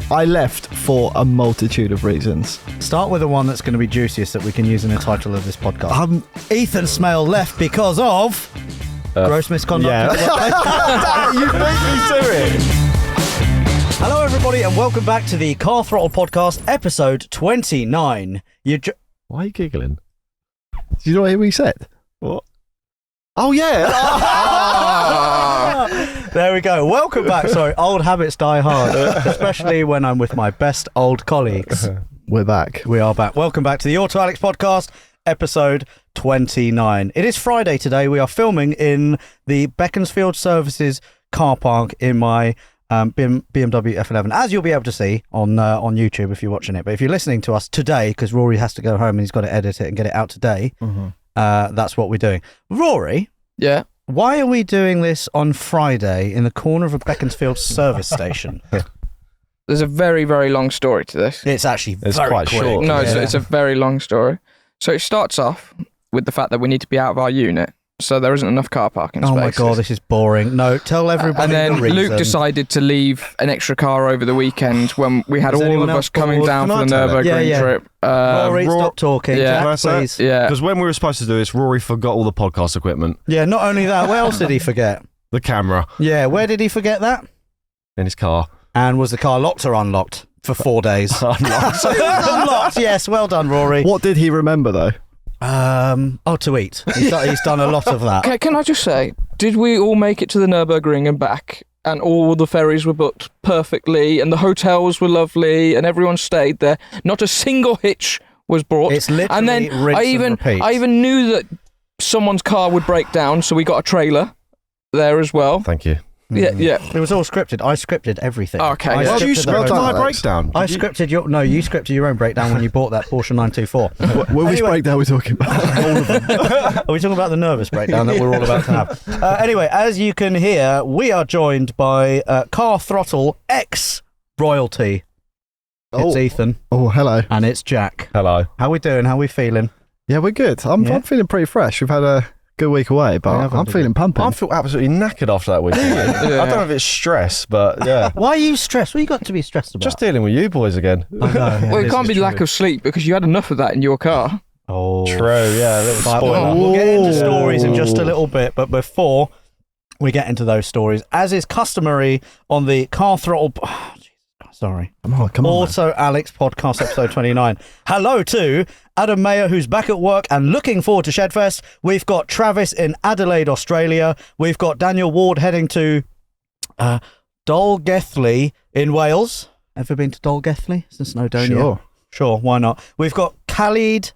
I left for a multitude of reasons. Start with the one that's going to be juiciest that we can use in the title of this podcast. Ethan Smale left because of gross misconduct. Yeah. You beat me to it. Hello, everybody, and welcome back to the Car Throttle podcast, episode 29. Why are you giggling? Did you not hear what he said? What? Oh, yeah. There we go. Welcome back. Sorry, old habits die hard, especially when I'm with my best old colleagues. We're back. We are back. Welcome back to the Autoalex podcast, episode 29. It is Friday today. We are filming in the Beaconsfield Services car park in my BMW F11, as you'll be able to see on YouTube if you're watching it. But if you're listening to us today, because Rory has to go home and he's got to edit it and get it out today, that's what we're doing. Rory? Yeah? Why are we doing this on Friday in the corner of a Beaconsfield service station? There's a very, very long story to this. It's actually It's very quite quick. short. No, it's a very long story. So it starts off with the fact that we need to be out of our unit, so there isn't enough car parking spaces. Oh my God, this is boring. No, tell everybody And then the reason. Luke decided to leave an extra car over the weekend when we had Is all anyone of else us coming bored? down Can for I the tell it? Nürburgring Yeah. trip. Rory, stop talking. yeah. Jack, please. Yeah. Because when we were supposed to do this, Rory forgot all the podcast equipment. Yeah, not only that, what else did he forget? The camera Yeah, where did he forget that? in his car. And was the car locked or unlocked for 4 days? Unlocked. Unlocked, yes. Well done, Rory. What did he remember, though? To eat. He's done a lot of that. Can I just say, did we all make it to the Nürburgring and back? And all the ferries were booked perfectly, and the hotels were lovely, and everyone stayed there. Not a single hitch was brought. It's literally and then rinse and repeat. I even knew that someone's car would break down, so we got a trailer there as well. Thank you. Yeah. It was all scripted. I scripted everything. Okay, I yeah. Well, you scripted the scripted whole- my Alex. breakdown. I scripted your... No, you scripted your own breakdown when you bought that Porsche 924. Which breakdown are we talking about? All of them. Are we talking about the nervous breakdown that we're all about to have? Anyway, as you can hear, we are joined by Car Throttle X royalty. It's Ethan Oh, hello. and it's Jack. Hello. How we doing? How we feeling? Yeah, we're good. I'm feeling pretty fresh. We've had a good week away, but I'm feeling pumping. I feel absolutely knackered after that weekend. I don't know if it's stress, but yeah. Why are you stressed? What you got to be stressed about? Just dealing with you boys again. Well, it can't be lack of sleep because you had enough of that in your car. Oh, True, yeah. A little spoiler. We'll get into stories in just a little bit, but before we get into those stories, as is customary on the Car Throttle... Oh, Jesus Christ, sorry. Come on. Autoalex podcast episode 29. Hello to Adam Mayer, who's back at work and looking forward to Shedfest. We've got Travis in Adelaide, Australia. We've got Daniel Ward heading to Dolgelly in Wales. Ever been to Dolgelly? It's in Snowdonia. Sure, why not? We've got Khalid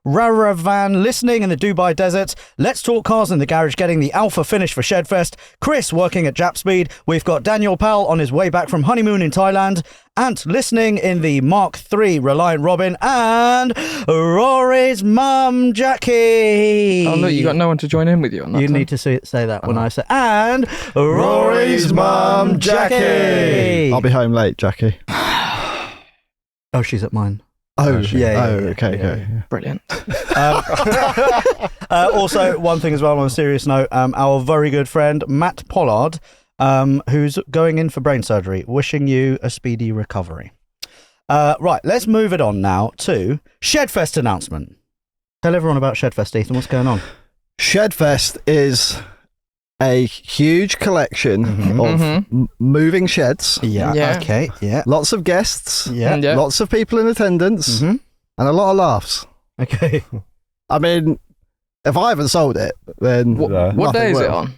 Raravan listening in the Dubai desert. Let's Talk Cars in the garage getting the alpha finish for Shedfest. Chris working at Jap Speed. We've got Daniel Powell on his way back from honeymoon in Thailand. Ant listening in the Mark III Reliant Robin. And Rory's mum, Jackie. Oh, look, you got no one to join in with you on that. You need to say that when I say, and Rory's mum, Jackie. I'll be home late, Jackie. Oh, she's at mine. Oh, yeah. Okay. Brilliant. Also, one thing as well on a serious note, our very good friend Matt Pollard, who's going in for brain surgery, wishing you a speedy recovery. Right, let's move it on now to Shedfest announcement. Tell everyone about Shedfest, Ethan. What's going on? Shedfest is a huge collection of moving sheds. Yeah. Okay. Yeah. Lots of guests. Yeah. Yeah. Lots of people in attendance. Mhm. And a lot of laughs. Okay. I mean, if I haven't sold it, then What nothing day is it will. on?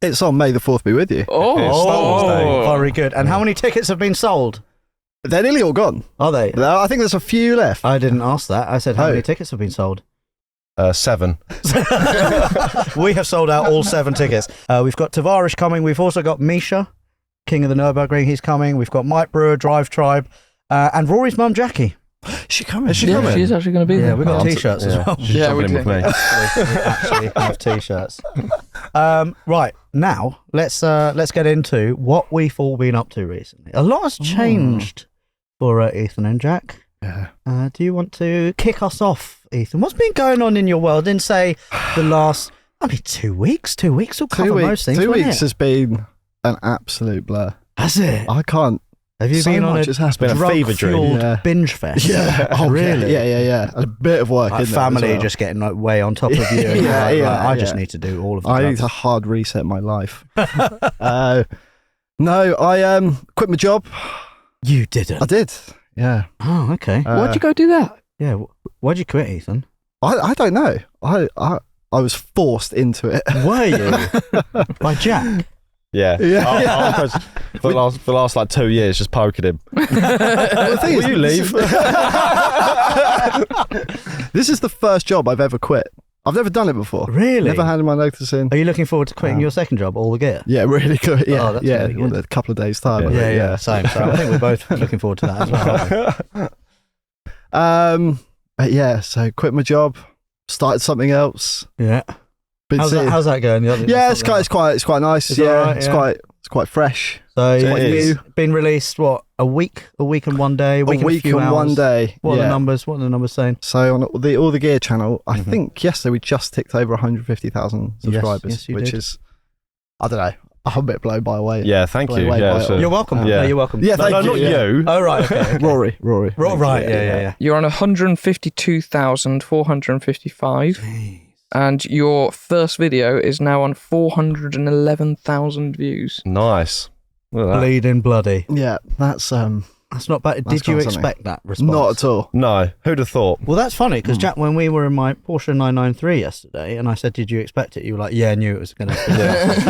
It's on May the 4th be with you. Oh, Very good. And how many tickets have been sold? They're nearly all gone. Are they? I think there's a few left. I didn't ask that. I said how Oh. many tickets have been sold. 7. We have sold out all 7 tickets. We've got Tavarish coming. We've also got Misha, King of the Nürburgring. He's coming. We've got Mike Brewer, Drive Tribe, and Rory's mum, Jackie. She coming? Is she yeah, coming? she's actually going to be Yeah, there. we've got Oh, T-shirts as well. She's Yeah, we jumping in do. with me. We actually have T-shirts. Right, now let's get into what we've all been up to recently. A lot has changed for Ethan and Jack. Yeah. Do you want to kick us off, Ethan? What's been going on in your world in, say, the last, 2 weeks? 2 weeks will cover most things, 2 won't weeks it? has been an absolute blur. Has it? I can't Have you So been on much has happened. It's been a fever dream. drug-fueled binge fest? Yeah. Oh, really? Yeah. A bit of work Like in there as family well. just getting like way on top of you. And Yeah, you're like, yeah, I just yeah. need to do all of the I need drugs. to hard reset my life. No, I quit my job. You didn't? I did. Yeah. Oh, okay. Why'd you go do that? Yeah. Why'd you quit, Ethan? I don't know. I was forced into it. Were you? By Jack? Yeah. Yeah. For the last like 2 years, just poking him. The thing Will you leave? This is the first job I've ever quit. I've never done it before. Really? Never handed my notice in. Are you looking forward to quitting your second job, All the Gear? Yeah, really good. Yeah, Oh, that's yeah. really good. A couple of days time. I Yeah. think, Yeah. Same. So I think we're both looking forward to that as well. But yeah, so quit my job, started something else. Yeah. Been How's seeing- that going? Yeah, it's quite nice. Is it Yeah, alright? it's Yeah. quite fresh. So It it's is. been released, what, a week and 1 day? A week few and hours? 1 day. What are yeah. the numbers? What are the numbers saying? So on the All the Gear channel, I think yesterday we just ticked over 150,000 subscribers, yes, you which did. is, I don't know, I'm a bit blown away. Yeah, thank Blown you. away Yeah, by it so- all. You're welcome. Yeah. No, you're welcome. Yeah, No, thank no, you. not yeah. you. Oh, right. Okay. Rory. Right. Yeah. You're on 152,455, and your first video is now on 411,000 views. Nice. Look at that. Bleeding bloody. Yeah, that's That's not bad. That's Did you got something. expect that response? not at all. No, who'd have thought? Well, that's funny because Jack, when we were in my Porsche 993 yesterday, and I said, "Did you expect it?" You were like, "Yeah, I knew it was going to."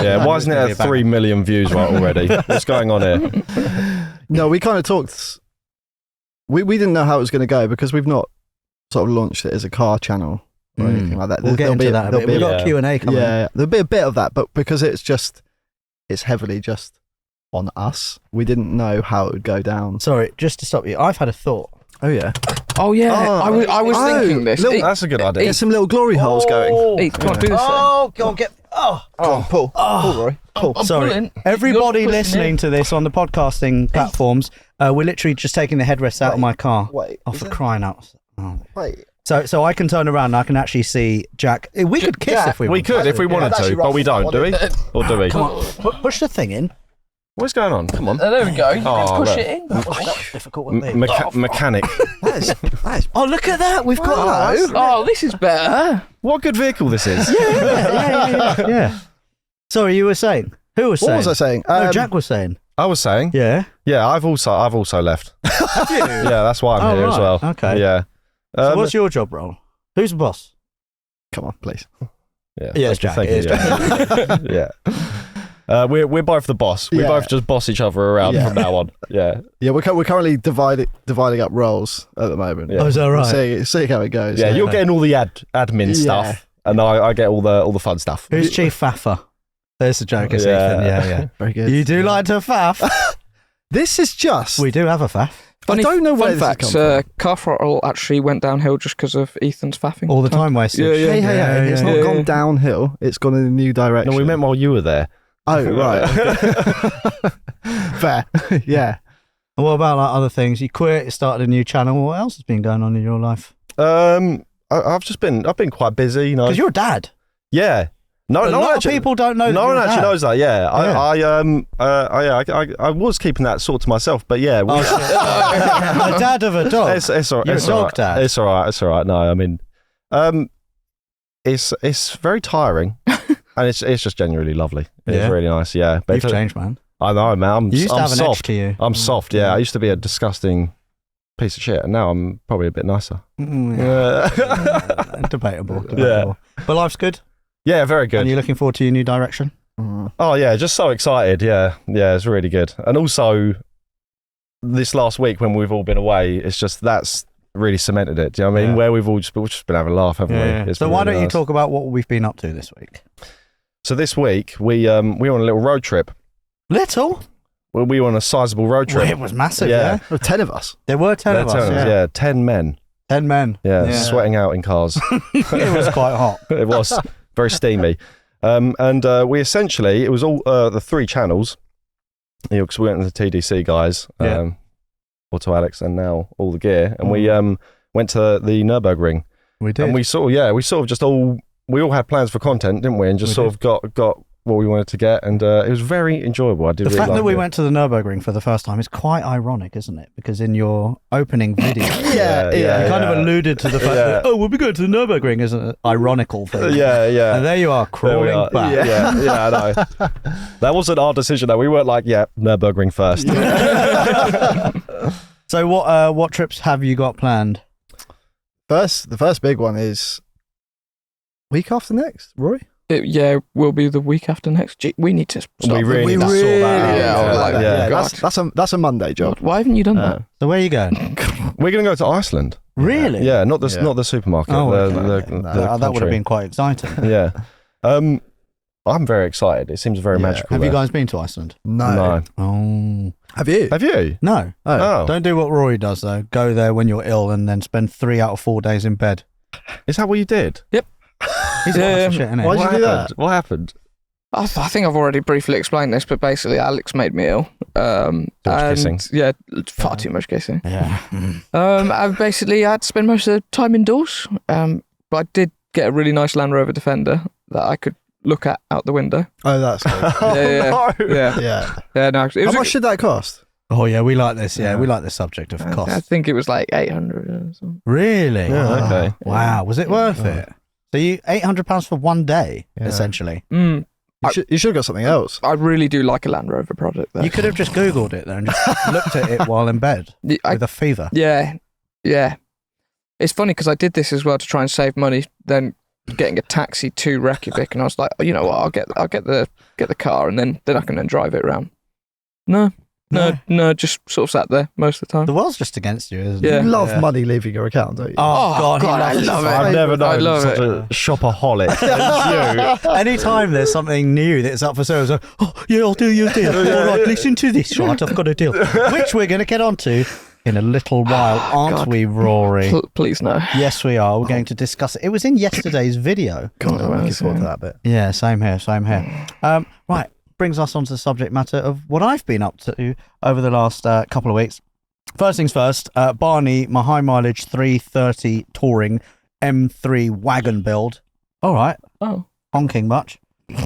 Yeah, why isn't it at 3 million views right already? What's going on here? No, we kind of talked. We didn't know how it was going to go because we've not sort of launched it as a car channel or anything like that. We'll get There'll into be- that a there'll bit. We've be- got Q&A coming. Yeah, there'll be a bit of that, but because it's heavily just on us, we didn't know how it would go down. Sorry, just to stop you, I've had a thought. Oh yeah, Oh yeah, I was thinking this. little- That's a good idea. get some little glory holes going. Hey, come on, do this. Oh, go on, get. Oh, Go on, pull, Rory, pull. I'm sorry. pulling. Everybody You're pushing listening to this on the podcasting platforms, we're literally just taking the headrests out of my car. Wait, Oh, is for it- crying out! Oh. wait. So I can turn around and I can actually see Jack. We could kiss Jack, if we We wanted. could if we wanted that's to, actually but we rough. don't, do we? Or do we? Come on, push the thing in. What's going on? Come on. There we go. You Oh, can push look. it in. That was difficult with me. Mechanic. That is Oh, look at that! We've got that. Oh, this is better. What good vehicle this is. Yeah. Sorry, you were saying. Who was what saying? was I saying? No, Jack was saying. I was saying. Yeah. Yeah, I've also left. Have you? Yeah, that's why I'm Oh, here as right. well. Okay. Yeah. So what's your job role? Who's the boss? Come on, please. Yeah, Yeah, it's Jack, thank it you, is yeah. We're both the boss. We Yeah. both just boss each other around Yeah. from now on. Yeah. Yeah, we're currently dividing up roles at the moment. Yeah. Oh, is that right? See how it goes. Yeah, you're getting all the admin stuff, and I get all the fun stuff. Who's Chief Faffer? There's the joke, is Yeah. Ethan. Yeah. very good. You do like to faff? This is just. We do have a faff. Funny, I don't know where fun this has facts. come from. Car Throttle actually went downhill just because of Ethan's faffing. All the time wasted. Yeah, yeah. Hey, it's not yeah. gone downhill. It's gone in a new direction. No, we meant while you were there. Oh, right. Fair. Yeah. And what about like other things? You quit, you started a new channel. What else has been going on in your life? I've been quite busy, you know. Because you're a dad. Yeah. No, A no lot one of actually, people don't know that no you're one a actually dad. knows that. Yeah, I was keeping that sort to myself, but yeah, we, Oh, shit. A dad of a dog. it's all right. You're It's a all dog right. dad. It's all right. It's all right. No, I mean, it's very tiring, and it's just genuinely lovely. It's Yeah. really nice. Yeah, but You've changed, man. I know, man. You used to I'm have an edge soft. to you. I'm soft. Yeah, I used to be a disgusting piece of shit, and now I'm probably a bit nicer. Yeah. Debatable. But life's good. Yeah, very good. And you're looking forward to your new direction? Oh yeah, just so excited. Yeah, it's really good. And also, this last week when we've all been away, that's really cemented it. Do you know what I mean? Yeah. Where we've just been having a laugh, haven't we? It's So been why really don't you nice. talk about what we've been up to this week? So this week we were on a little road trip. Little? Well, we were on a sizable road Well, trip. it was massive, Yeah. yeah. There were 10 of us. There were 10 of us, yeah. 10 men. 10 men. Yeah, sweating out in cars. It was quite hot. It was very steamy. And we essentially, it was all the three channels, because we went to the TDC guys, Yeah. Autoalex and now All the Gear, and we went to the Nürburgring. We did. And we all had plans for content, didn't we? And just We sort of got what we wanted to get, and it was very enjoyable. I did. The really fact like that we it. went to the Nürburgring for the first time is quite ironic, isn't it? Because in your opening video, you kind of alluded to the fact that we'll be going to the Nürburgring is an ironical thing. Yeah. And there you are crawling back. Yeah, I know. That wasn't our decision though. We weren't like, Nürburgring first. So what trips have you got planned? The first big one is week after next, Rory. It will be the week after next. Gee, we need to start. We really need to sort that out. That's a Monday job. Why haven't you done that? So where are you going? We're going to go to Iceland. Really? Yeah, not the supermarket. Oh, the that would have been quite exciting. Yeah. I'm very excited. It seems very magical. Have you guys been to Iceland? No. Oh. Have you? Have you? No. Oh. Don't do what Rory does though. Go there when you're ill and then spend 3 out of 4 days in bed. Is that what you did? Yep. He's a piece of shit, isn't he? Why did you do that? What happened? I think I've already briefly explained this, but basically Alex made me ill. Kissing. Yeah, far too much kissing. Yeah. I had to spend most of the time indoors. But I did get a really nice Land Rover Defender that I could look at out the window. Oh, that's good. Yeah. No, How much should that cost? Oh yeah, we like this. Yeah, we like the subject of I cost. think it was like 800 or something. Really? Yeah, okay. Wow. Was it worth it? So you £800 for one day, Yeah. essentially. Mm. You should have got something else. I really do like a Land Rover product, though. You could have just Googled it there and just looked at it while in bed with a fever. Yeah. It's funny because I did this as well to try and save money. Then getting a taxi to Reykjavik, and I was like, oh, you know what? I'll get the car, and then I can drive it around. No, just sort of sat there most of the time. The world's just against you, isn't Yeah. it? You love money leaving your account, don't you? Oh, God, I love it. I've never I known love such it. a shopaholic as you. Anytime there's something new that's up for sale, it's like, oh, yeah, I'll do your deal. All right, listen to this, right? I've got a deal. Which we're going to get onto in a little while, aren't God. we, Rory? Please no. Yes, we are. We're going to discuss it. It was in yesterday's video. God, I'm looking forward to that bit. Yeah, same here. Right, brings us on to the subject matter of what I've been up to over the last couple of weeks. First things first, Barney, my high mileage 330 touring M3 wagon build. All right. Oh. Honking much.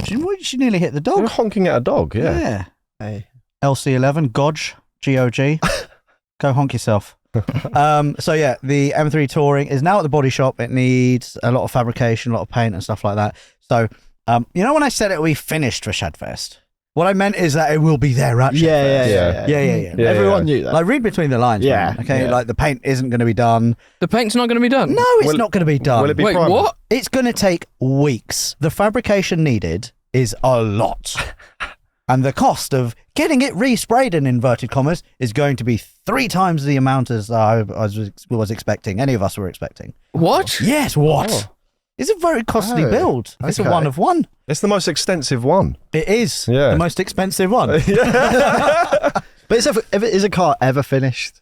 She nearly hit the You're dog. honking at a dog, yeah. Hey. LC11, Godge, GOG. Go honk yourself. So yeah, the M3 Touring is now at the body shop. It needs a lot of fabrication, a lot of paint and stuff like that. So, you know when I said it will be finished for Shedfest? What I meant is that it will be there at Shedfest. Yeah. Everyone knew that. Like, read between the lines, Yeah. man, okay? Yeah. Like, the paint isn't going to be done. The paint's not going to be done? No, it's not going to be done. Will it be Wait, primer? what? It's going to take weeks. The fabrication needed is a lot. And the cost of getting it resprayed, in inverted commas, is going to be 3 times the amount as I was expecting. Any of us were expecting. What? Yes, what? Oh. It's a very costly Oh, build. It's a okay. one of one. It's the most extensive one. It is Yeah. the most expensive one. But is a car ever finished?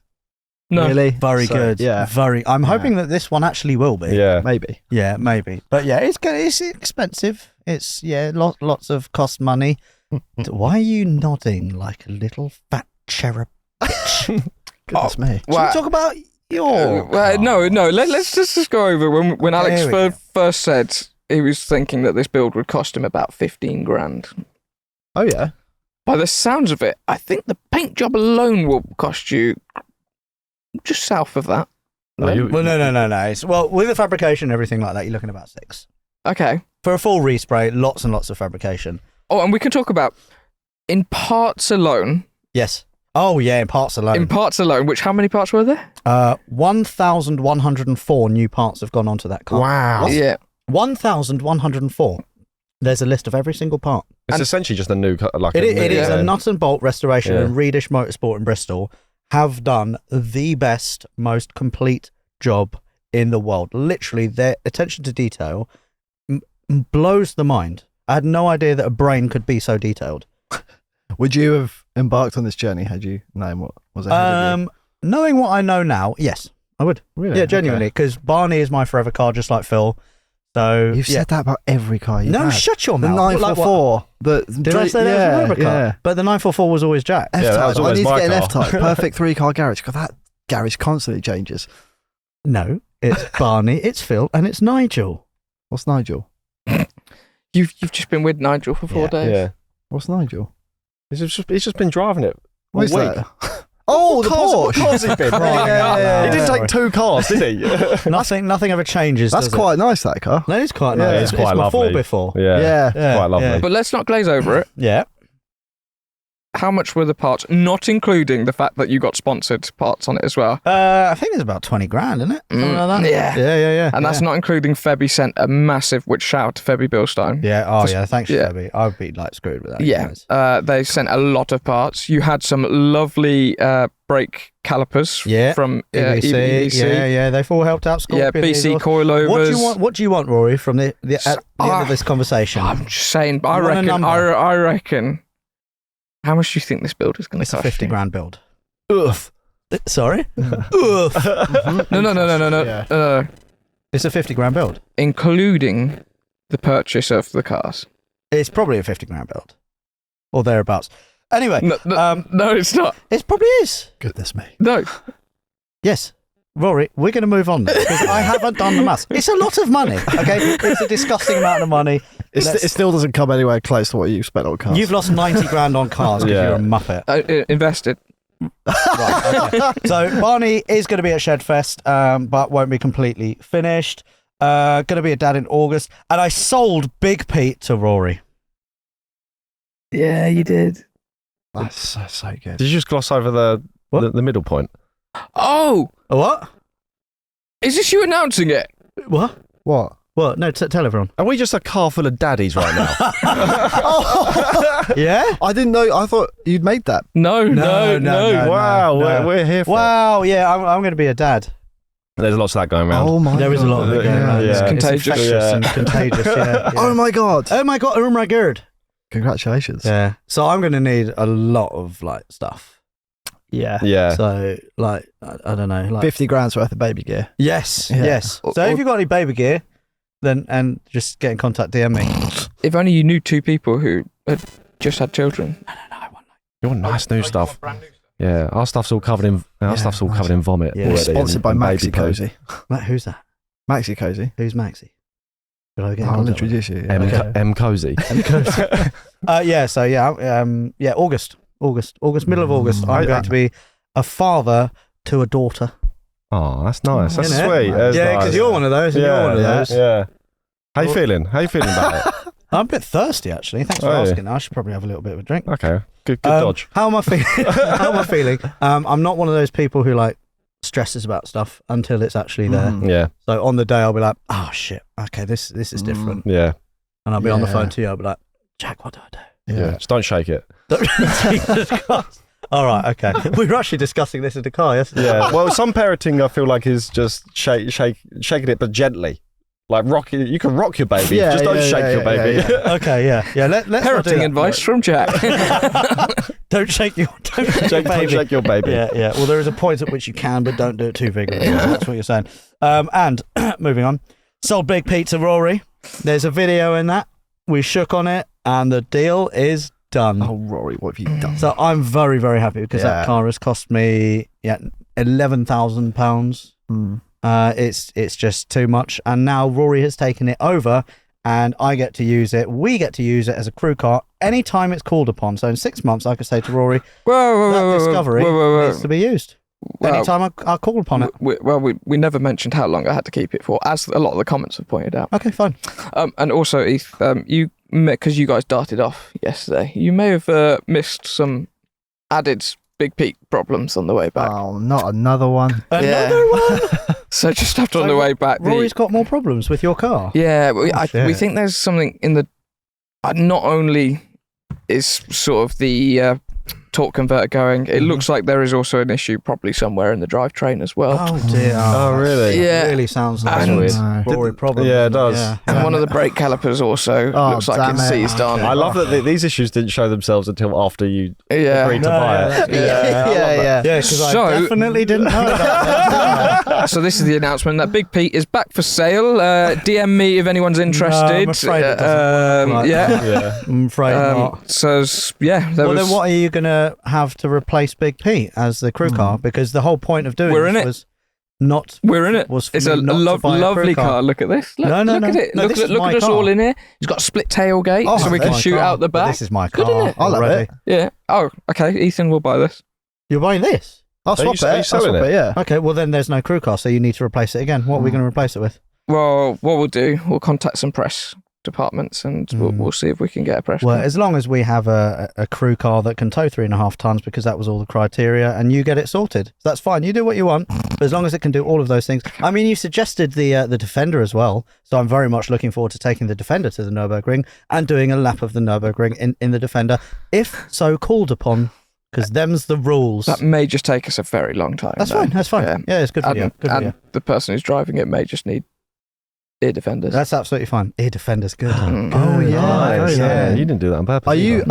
No. Really? Very So, good. Yeah. Very. I'm hoping that this one actually will be. Yeah. Maybe. Yeah, maybe. But yeah, it's expensive. It's lots of cost money. Why are you nodding like a little fat cherub bitch? Goodness me. Should we talk about your No. Let's just go over when Alex There we first said he was thinking that this build would cost him about 15 grand. Oh, yeah. By the sounds of it, I think the paint job alone will cost you just south of that. No, you- Well, no. With the fabrication and everything like that, you're looking at about 6. Okay. For a full respray, lots and lots of fabrication. Oh, and we can talk about in parts alone. Yes. Oh, yeah, in parts alone. In parts alone, how many parts were there? 1,104 new parts have gone onto that car. Wow. Yeah. 1,104. There's a list of every single part. It's essentially just a new, It is a nut and bolt restoration, Yeah. and Reedish Motorsport in Bristol have done the best, most complete job in the world. Literally, their attention to detail blows the mind. I had no idea that a brain could be so detailed. Would you have embarked on this journey had you known what was ahead of you? Knowing what I know now, yes, I would. Really? Yeah, genuinely, because Barney is my forever car, just like Phil. So You've yeah. said that about every car you've No, had. shut your The mouth. 944. Did I say that was a rubber car? Yeah. But the 944 was always Jack. F-Type. that was I always need to my get an car. F-Type. Perfect 3-car garage. God, that garage constantly changes. No, it's Barney, it's Phil, and it's Nigel. What's Nigel? You've just been with Nigel for 4 days. Yeah. What's Nigel? He's just been driving it. What is all week. that? Oh, the What Porsche. car's he been? Yeah. He didn't take 2 cars, did he? Nothing ever changes. That's does quite nice, that car. It? That is quite Yeah, nice. it's quite my lovely. before. Yeah. Quite lovely. But let's not glaze over it. Yeah. How much were the parts, not including the fact that you got sponsored parts on it as well? I think it's about 20 grand, isn't it? Something like that. Yeah. Yeah. And that's not including Febby sent a massive, which shout out to Febby Bilstein. Yeah. Oh, yeah. Thanks, Yeah. Shelby. I'd be like screwed with that. Yeah. guys. They sent a lot of parts. You had some lovely brake calipers from EBC. Yeah. They've all helped out. Yeah, Scorpion, BC Eagles. coilovers. What do you want, Rory, from at the end of this conversation? I'm just saying, I You want a reckon. number? I reckon. How much do you think this build is going to It's cost? a 50 you? grand build. Oof. Sorry? Oof. No. It's a 50 grand build. Including the purchase of the cars. It's probably a 50 grand build. Or thereabouts. Anyway, No, it's not. it probably is. Goodness me. No. Yes. Rory, we're going to move on now, because I haven't done the maths. It's a lot of money, okay? It's a disgusting amount of money. It still doesn't come anywhere close to what you spent on cars. You've lost 90 grand on cars because Yeah. you're a muppet. Invested. Right, okay. So Barney is going to be at Shedfest, but won't be completely finished. Going to be a dad in August. And I sold Big Pete to Rory. Yeah, you did. That's so good. Did you just gloss over the middle point? Oh, A what? is this you announcing it? What? What? What? No, tell everyone. Are we just a car full of daddies right now? Yeah? I didn't know. I thought you'd made that. No. Wow, no. We're here for it. Wow, yeah, I'm going to be a dad. There's lots of that going around. Oh my god. There is a lot of it going around. Yeah. It's Contagious. infectious Yeah. and contagious, yeah. Oh my god. Oh my god, oh my god. Congratulations. Yeah. So I'm going to need a lot of like stuff. Yeah. Yeah. So like, I don't know. Like 50 grand's worth of baby gear. Yes, Yeah. yes. So if you've got any baby gear, then and just get in contact, DM me. If only you knew 2 people who had just had children. You want nice new stuff. Yeah, our stuff's all covered in vomit. Yeah. already Sponsored by and Maxi baby poo. Cozy. Matt, who's that? Maxi Cozy. Who's Maxi? Should I get in I'll contact with introduce you. M, Okay. M cozy. him? August, middle of August. I'm going to be a father to a daughter. Oh, that's nice. That's Isn't it? sweet. That's Yeah, because nice. you're one of those, and you're one of those. Yeah. How you feeling? How you feeling about it? I'm a bit thirsty, actually. Thanks for Oh, yeah. asking. I should probably have a little bit of a drink. Okay, good dodge. How am I feeling? How am I feeling? I'm not one of those people who like stresses about stuff until it's actually there. Mhm. Yeah, So on the day, I'll be like, "Oh shit, okay, this is different," yeah, and I'll be on the Yeah. phone to you. I'll be like, "Jack, what do I do?" yeah. Just don't shake it. Jesus Christ. All right, okay. We were actually discussing this in the car yesterday. Yeah. Well, some parenting I feel like is just shaking it, but gently. Like rock it. You can rock your baby. Yeah, just don't yeah, shake yeah, your baby. yeah, yeah. Okay, yeah. Let's not do Parenting that. advice from Jack. Don't shake your Don't baby. shake your baby. Yeah. Well, there is a point at which you can, but don't do it too vigorously. That's what you're saying. And moving on, sold Big Pete to Rory. There's a video in that. We shook on it, and the deal is done. Oh, Rory, what have you done? So I'm very, very happy because that Yeah. car has cost me £11,000. Mm. It's just too much, and now Rory has taken it over, and I get to use it. We get to use it as a crew car anytime it's called upon. So in 6 months, I could say to Rory, that Discovery needs to be used anytime I call upon it. We never mentioned how long I had to keep it for, as a lot of the comments have pointed out. Okay, fine. And also, Heath, because you guys darted off yesterday, you may have missed some added Big Pete problems on the way back. Oh, not another one. Another one. So just after on So the way back, Rory's got more problems with your car. yeah, Oh, we shit. think there's something in the. Not only is sort of the torque converter going, it looks like there is also an issue probably somewhere in the drivetrain as well. Oh dear. Oh, really? Yeah. It really sounds like And- a Rory problem. Yeah, it does. Yeah. And one of the brake calipers also Oh, looks like damn it's it. seized on. I love that these issues didn't show themselves until after you Yeah. agreed to buy it. Yeah, yeah. Yeah, because So- I definitely didn't know that. So this is the announcement that Big Pete is back for sale. DM me if anyone's interested. I'm afraid it doesn't work like yeah. Yeah. I'm afraid not. So yeah, there Well, was. then what are you going to have to replace Big Pete as the crew car? Because the whole point of doing We're this in it. was... not. We're in it. It's a lovely car. Look at this. Look, No, look at it. no, Look at us car. all in here. It's got a split tailgate, Oh, so we can shoot out the But back. this is my Good, car. isn't it? I love already. it. Yeah. Oh, okay. Ethan will buy this. You're buying this? I'll swap it. I'll swap it, yeah. Okay, well then there's no crew car, so you need to replace it again. What are we going to replace it with? Well, what we'll do, we'll contact some press departments and we'll see if we can get a press Well, car. as long as we have a crew car that can tow 3.5 tons, because that was all the criteria, and you get it sorted. That's fine. You do what you want, but as long as it can do all of those things. I mean, you suggested the Defender as well, so I'm very much looking forward to taking the Defender to the Nürburgring and doing a lap of the Nürburgring in the Defender, if so called upon, because them's the rules. That may just take us a very long time. That's fine. That's fine. Yeah, it's good for you. Good for you. The person who's driving it may just need ear defenders. That's absolutely fine. Ear Defender's good. Oh, yeah. Nice. Yeah. You didn't do that on purpose. Are you,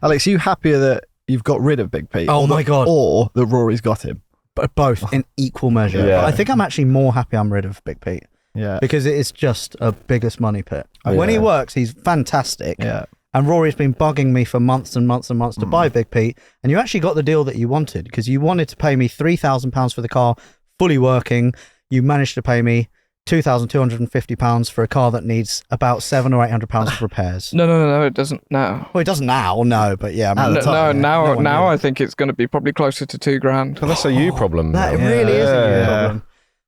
Alex, are you happier that you've got rid of Big Pete? Oh, my God. Or that Rory's got him? Both in equal measure. Yeah. But I think I'm actually more happy I'm rid of Big Pete, Yeah. because it is just a biggest money pit. Oh, When he yeah. works, he's fantastic. Yeah. And Rory's been bugging me for months and months and months to buy Big Pete. And you actually got the deal that you wanted, because you wanted to pay me £3,000 for the car, fully working. You managed to pay me £2,250 for a car that needs about £700 or £800 of repairs. No, it doesn't now. Well, it doesn't now, no, but yeah. I mean, At the time, now one knew. I think it's going to be probably closer to £2,000. Well, that's a you problem. That though. really is a Yeah. you problem.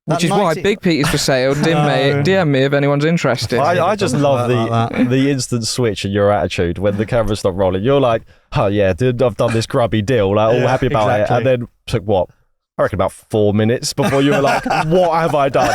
Which That is why 90 Big Pete is for sale. DM me if anyone's interested. I just love Like that. the instant switch in your attitude when the camera's not rolling. You're like, oh yeah, dude, I've done this grubby deal, like all Yeah, happy about exactly. it. And then took what? I reckon about 4 minutes before you were like, what have I done?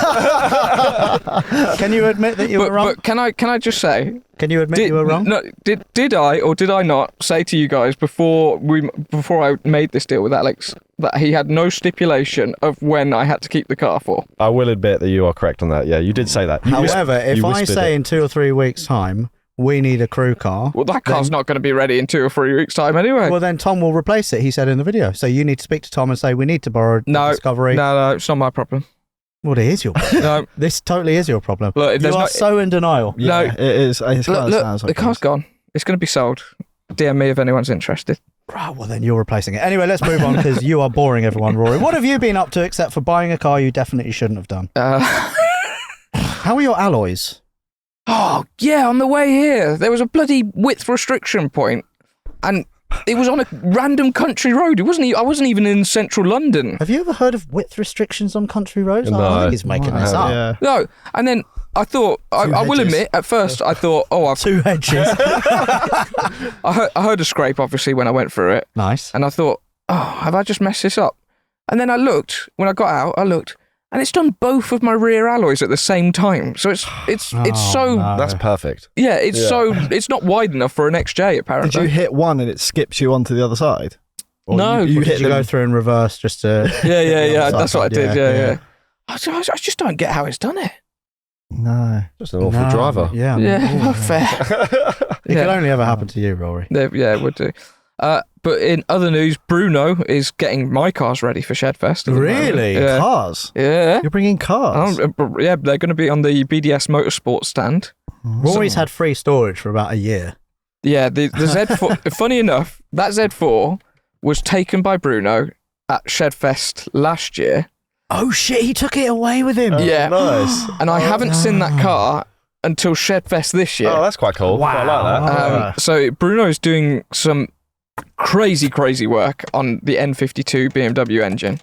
Can you admit that you were wrong? But can I just say, Can you admit you were wrong? No, did I or did I not say to you guys before I made this deal with Alex that he had no stipulation of when I had to keep the car for? I will admit that you are correct on that. Yeah, you did say that. You However, if you I whispered say it. in 2 or 3 weeks' time, we need a crew car, Well, that car's not going to be ready in 2 or 3 weeks' time anyway. well, then Tom will replace it, he said in the video. So you need to speak to Tom and say, we need to borrow No, Discovery. No, it's not my problem. Well, it is your problem. No, This totally is your problem. Look, You there's are no- so in denial. Yeah, No. it is. It's look, sounds like the car's gone. It's going to be sold. DM me if anyone's interested. Right, well, then you're replacing it. Anyway, let's move on, because you are boring everyone, Rory. What have you been up to except for buying a car you definitely shouldn't have done? How are your alloys? Oh, yeah, on the way here, there was a bloody width restriction point, and it was on a random country road. I wasn't even in central London. Have you ever heard of width restrictions on country roads? No. I think he's making this up. Yeah. No, and then I thought, I will hedges. admit, at first I thought, oh, 2 hedges. I heard a scrape, obviously, when I went through it, Nice. and I thought, oh, have I just messed this up? And then when I got out, and it's done both of my rear alloys at the same time. So it's so no. That's perfect. yeah, it's not wide enough for an XJ apparently. Did you hit one and it skips you onto the other side? Or No. You Or did hit you them- go through in reverse just to... Yeah. That's what I did. Yeah, Yeah. I just don't get how it's done it. No. Just an awful No, driver. Yeah. Yeah, fair. It can only ever happen to you, Rory. Yeah, it would do. But in other news, Bruno is getting my cars ready for Shedfest. at the moment. Really? Yeah. Cars? Yeah. You're bringing cars? Yeah, they're going to be on the BDS Motorsport stand. Rory's had free storage for about a year. Yeah, the Z4. Funny enough, that Z4 was taken by Bruno at Shedfest last year. Oh shit, he took it away with him. Yeah. Nice. And I haven't seen that car until Shedfest this year. Oh, that's quite cool. I like that. So Bruno's doing some crazy work on the N52 BMW engine,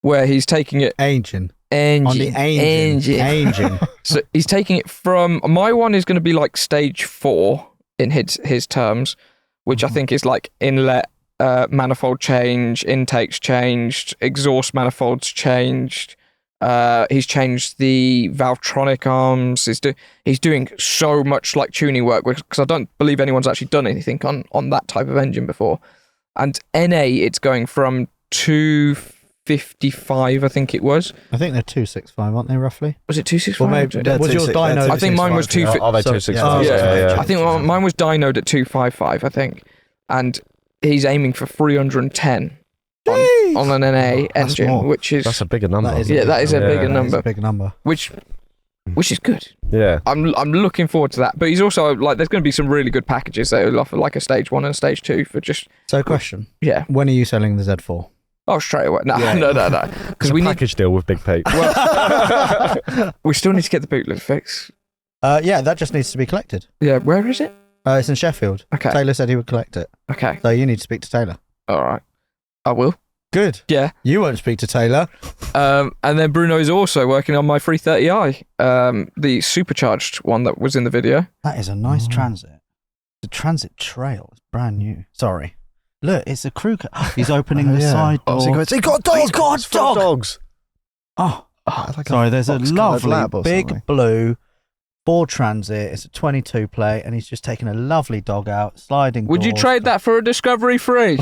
where he's taking it Engine. On the engine. So he's taking it from my one is going to be like stage 4 in his terms, which I think is like inlet manifold change, intakes changed, exhaust manifolds changed. He's changed the Valvetronic arms. He's doing so much like tuning work, because I don't believe anyone's actually done anything on that type of engine before. And NA, it's going from 255, I think it was. I think they're 265, aren't they, roughly? Was it 265? Well, maybe They're was yours 26 dynoed? I think mine was 250. Are they So- 265? yeah. I think mine was dynoed at 255, I think. And he's aiming for 310 on an NA That's engine, more. which is That's a bigger number. That is yeah, that is a Yeah. bigger That is number, a big number. which is good. Yeah. I'm looking forward to that. But he's also like, there's going to be some really good packages that will offer like a stage 1 and a stage 2 for just So, question. yeah. When are you selling the Z4? Oh, straight away. No. Because we package deal with Big Pete. Well, we still need to get the boot lid fixed. Yeah, that just needs to be collected. Yeah, where is it? It's in Sheffield. Okay. Taylor said he would collect it. Okay. So you need to speak to Taylor. All right. I will. Good. Yeah. You won't speak to Taylor. And then Bruno is also working on my 330i, the supercharged one that was in the video. That is a nice Transit. The Transit Trail. It's brand new. Sorry. Look, it's a crew car. He's opening the side door. He got a dog. He's got a dog. Dogs. Oh, Like sorry. There's a fox-coloured lab lovely or big something. blue Ford Transit. It's a 22 plate, and he's just taken a lovely dog out, sliding. Would you doors. trade that for a Discovery free?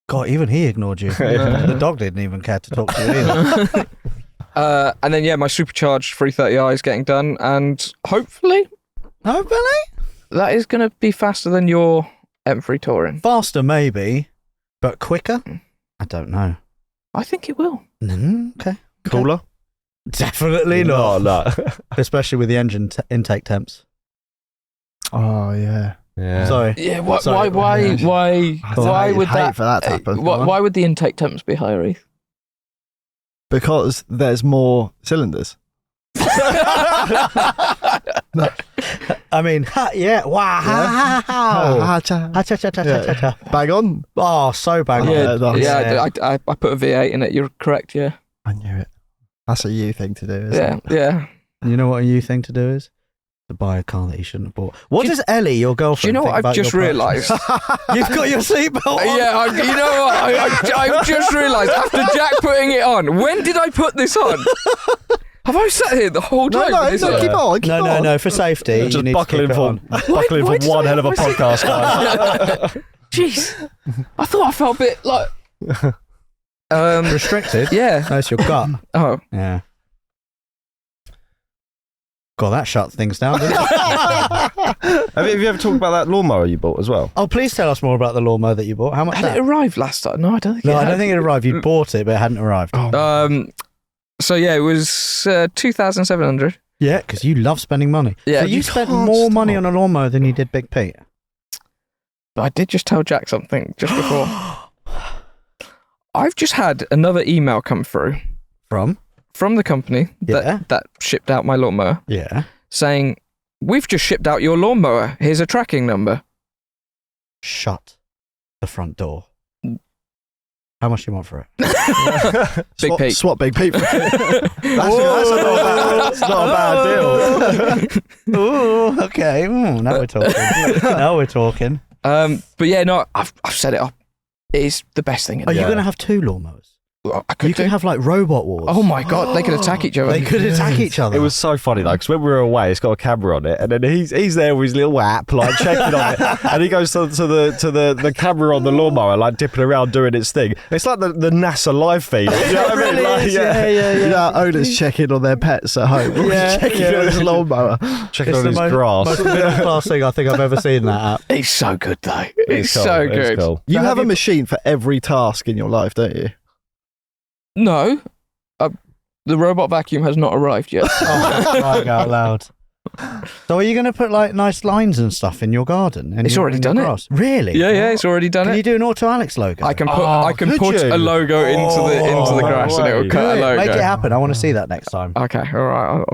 God, even he ignored you. The dog didn't even care to talk to you either. And then, my supercharged 330i is getting done, and hopefully that is going to be faster than your M3 Touring. Faster, maybe, but quicker? I don't know. I think it will. Okay. Cooler? Definitely not. No. Especially with the engine intake temps. Oh yeah. Yeah. Sorry. Yeah, Sorry. why would Hate that? for that to happen? Why would the intake temps be higher? Heath? Because there's more cylinders. I mean, yeah. Wow. Yeah. Bang on. Oh, so bang on. Yeah, I put a V8 in it. You're correct. Yeah. I knew it. That's a you thing to do, isn't Yeah. it? Yeah. You know what a you thing to do is? To buy a car that you shouldn't have bought. What does Ellie, your girlfriend, Do you know think what about I've just your realised? You've got your seatbelt on. Yeah, you know what? I've just realised after Jack putting it on. When did I put this on? Have I sat here the whole time? No, with this no, on? keep on. Keep on. No. For safety, you Just need buckle to in keep it for on. Why did one I hell of a have my podcast, guys. Jeez, I thought I felt a bit like Restricted? yeah. No, it's your gut. Oh, Yeah. God, that shut things down, didn't it? Have you ever talked about that lawnmower you bought as well? Oh, please tell us more about the lawnmower that you bought. How much had that? it arrived last time? No, I don't think. No, it I had. don't think it arrived. You bought it, but it hadn't arrived. So yeah, it was 2,700. Yeah, because you love spending money. Yeah, so you you spent can't more money stop. on a lawnmower than you did Big Pete. But I did just tell Jack something just before. I've just had another email come through From the company Yeah. that shipped out my lawnmower, Yeah. saying, "We've just shipped out your lawnmower. Here's a tracking number." Shut the front door. How much do you want for it? Big Pete. Swap Big Pete. That's That's not a bad deal. Ooh, okay. Now we're talking. Now we're talking. But yeah, no, I've set it up. It is the best thing. Are you going to have two lawnmowers? I could You can have like robot wars. Oh my god, they could attack each other. They could attack each other. It was so funny though, because when we were away, it's got a camera on it, and then he's there with his little app, like checking on it, and he goes to the camera on the lawnmower, like dipping around doing its thing. It's like the NASA live feed. You know what I mean? Like, You know, owners checking on their pets at home. Checking on his lawnmower. checking It's on the his most grass. middle class thing I think I've ever seen that app. It's so good though. It's cool. so It's good. cool. You So have have a you- machine for every task in your life, don't you? No, the robot vacuum has not arrived yet. Oh, crying out loud. So are you going to put like nice lines and stuff in your garden? And It's already done it. Really? Yeah, it's already done Can you it. do an Autoalex logo? I can put could put you? a logo into the grass and it'll way. cut a Good. logo. Make it happen. I want to see that next time. Okay, all right.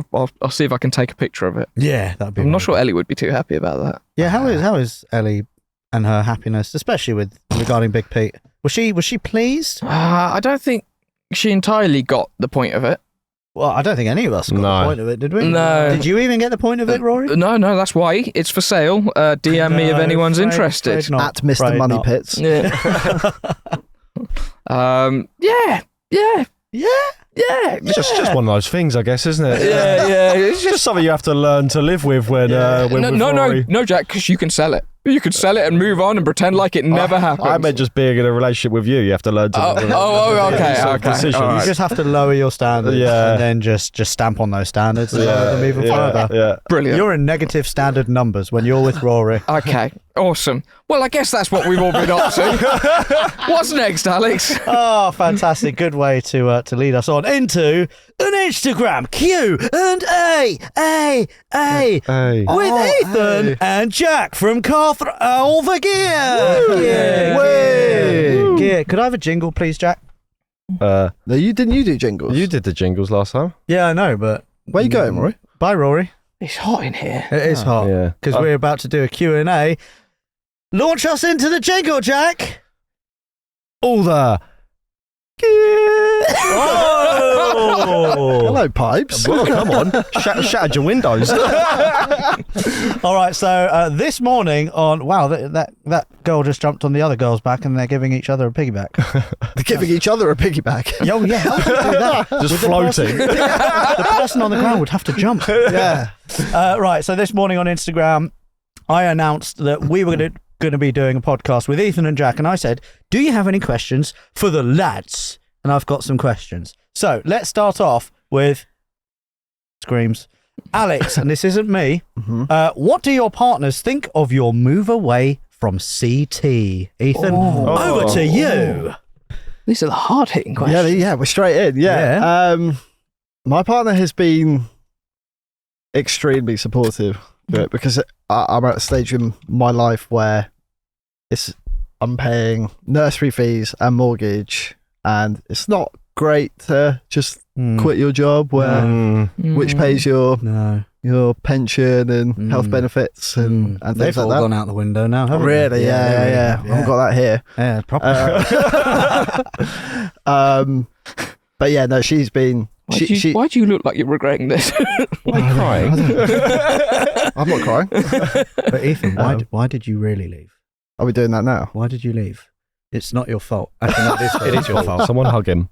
I'll see if I can take a picture of it. Yeah, that'd be. I'm not really sure Ellie would be too happy about that. Yeah, how is Ellie and her happiness, especially regarding Big Pete? Was she pleased? I don't think she entirely got the point of it. Well, I don't think any of us got No. the point of it, did we? No. Did you even get the point of it, Rory? No, that's why it's for sale. DM me if No, anyone's afraid- interested. afraid not. At Mr. Afraid Money not. Pits. Yeah. Yeah. It's just one of those things, I guess, isn't it? Yeah. It's It's just something you have to learn to live with when with Rory. No, Jack, because you can sell it. You could sell it and move on and pretend like it never happened. I meant just being in a relationship with you. You have to learn to live with it. okay, Sort of okay. decisions. all You right. just have to lower your standards Yeah. and then just stamp on those standards and lower them even further. Yeah. Brilliant. You're in negative standard numbers when you're with Rory. Okay, awesome. Well, I guess that's what we've all been up to. What's next, Alex? Oh, fantastic. Good way to lead us on into an Instagram Q&A. Hey. With Ethan and Jack from Car all the gear. Gear. Could I have a jingle, please, Jack? No, you didn't. You do jingles. You did the jingles last time. Yeah, I know, but Where you going, Rory? bye, Rory. It's hot in here. It is hot. Yeah. Because we're about to do a Q&A. Launch us into the jingle, Jack. All the Hello, pipes. well, come on, shattered your windows. All right, so this morning on that girl just jumped on the other girl's back and they're giving each other a piggyback. They're giving each other a piggyback. Oh yeah, how do you do that? Just floating. The person on the ground would have to jump. Yeah. Right, so this morning on Instagram, I announced that we were going to be doing a podcast with Ethan and Jack, and I said, do you have any questions for the lads? And I've got some questions. So let's start off with screams. Alex, and this isn't me, what do your partners think of your move away from CT? Ethan, over to you. These are the hard-hitting questions. Yeah, we're straight in. Yeah. My partner has been extremely supportive of it because I'm at a stage in my life where I'm paying nursery fees and mortgage, and it's not great to just quit your job which pays your pension and health benefits and things They've all like that. gone out the window now, haven't Really? they? Yeah. I haven't got that here. Yeah, proper. But yeah, no, she's been. Why do you look like you're regretting this? Why are you crying? I'm not crying. But Ethan, why did you really leave? Are we doing that now? Why did you leave? It's not your fault. Actually, it is your fault. Someone hug him.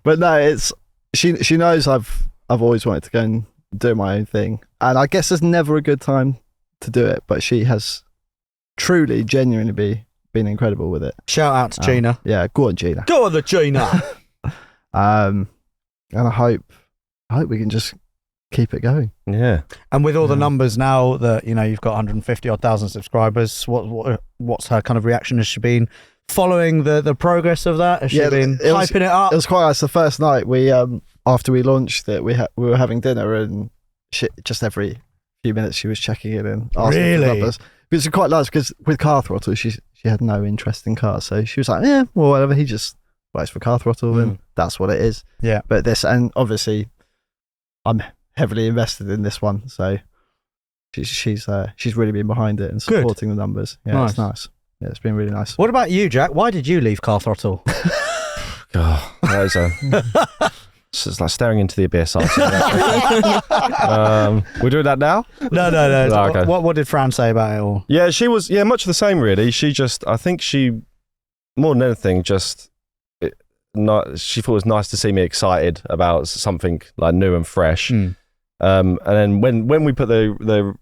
But no, it's she knows I've always wanted to go and do my own thing, and I guess there's never a good time to do it. But she has truly, genuinely been incredible with it. Shout out to Gina. Yeah, go on, Gina. Go on, the Gina. And I hope we can just keep it going. Yeah. And with all the numbers now that you've got 150 odd thousand subscribers, what's her kind of reaction? Has she been following the progress of that? Has she been hyping it up? It was quite nice. The first night we after we launched it, we were having dinner, and she, just every few minutes she was checking in and asking for numbers. Which is quite nice because with Car Throttle, she had no interest in cars, so she was like, yeah, well, whatever. He just works for Car Throttle, and that's what it is. Yeah. But this, and obviously, I'm heavily invested in this one, so she's really been behind it and supporting the numbers. Yeah, It's nice. Yeah, it's been really nice. What about you, Jack? Why did you leave Car Throttle? God, that is it's just like staring into the abyss. We're doing that now? No. Oh, okay. What did Fran say about it all? Yeah, she was much the same really. I think she more than anything she thought it was nice to see me excited about something like new and fresh. And then when we put the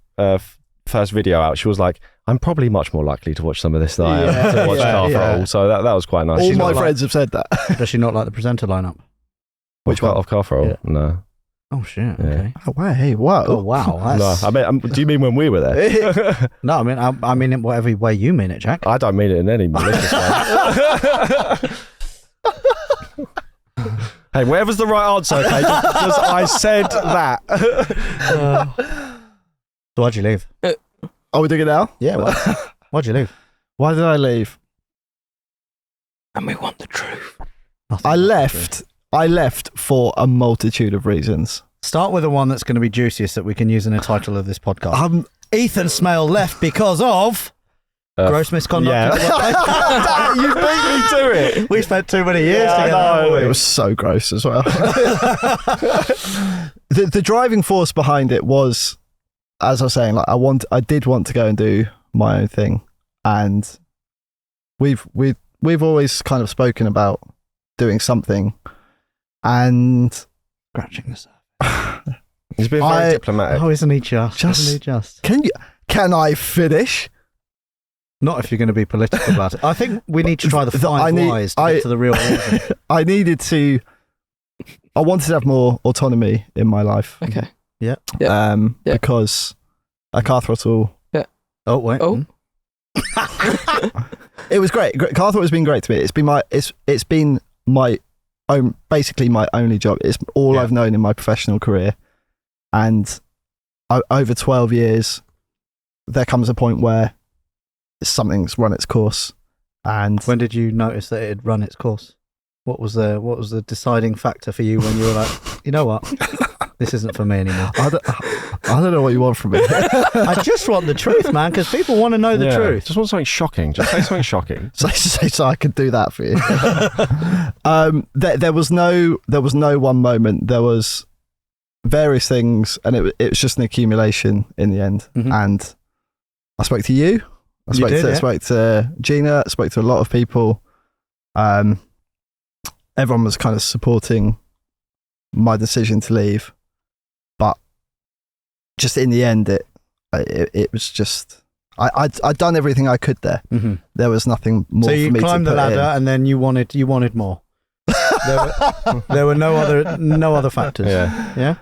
first video out, she was like, I'm probably much more likely to watch some of this than I am to watch Car Throttle. So that was quite nice. All my friends have said that. Does she not like the presenter lineup? Which one? Of Car Throttle? Yeah. No. Oh shit. Yeah. Okay. Oh wow! Hey, wow! Oh wow! No, I mean, do you mean when we were there? No, I mean in whatever way you mean it, Jack. I don't mean it in any malicious way. Hey, whatever's the right answer, okay? Just I said that. So why'd you leave? Are we doing it now? Yeah. Why'd you leave? Why did I leave? And we want the truth. I left for a multitude of reasons. Start with the one that's going to be juiciest that we can use in the title of this podcast. Ethan Smale left because of gross misconduct. Yeah. You beat me to it. We spent too many years together. No, it was so gross as well. The driving force behind it was, as I was saying, like I did want to go and do my own thing, and we've always kind of spoken about doing something, and Scratching the surface. He's been very diplomatic. Oh, isn't he just? Isn't he just? Can I finish? Not if you're going to be political about it. I think we need to try the five whys to get to the real reason. I wanted to have more autonomy in my life. Okay. Yeah. Because a Car Throttle. Yeah. Oh wait. Oh. It was great. Car Throttle has been great to me. It's been my own, basically my only job. It's all I've known in my professional career, and over 12 years, there comes a point where something's run its course. And when did you notice that it had run its course? What was the deciding factor for you when you were like, you know what, this isn't for me anymore? I don't know what you want from me. I just want the truth, man, because people want to know the truth. Just want something shocking. Just say something shocking. So I could do that for you. There was no one moment. There was various things, and it was just an accumulation in the end. Mm-hmm. And I spoke to you. I spoke to Gina. I spoke to a lot of people. Everyone was kind of supporting my decision to leave, but just in the end, it was just I'd done everything I could there. Mm-hmm. There was nothing more. So you for me climbed to the put ladder, in. and then you wanted more. There were no other factors. Yeah.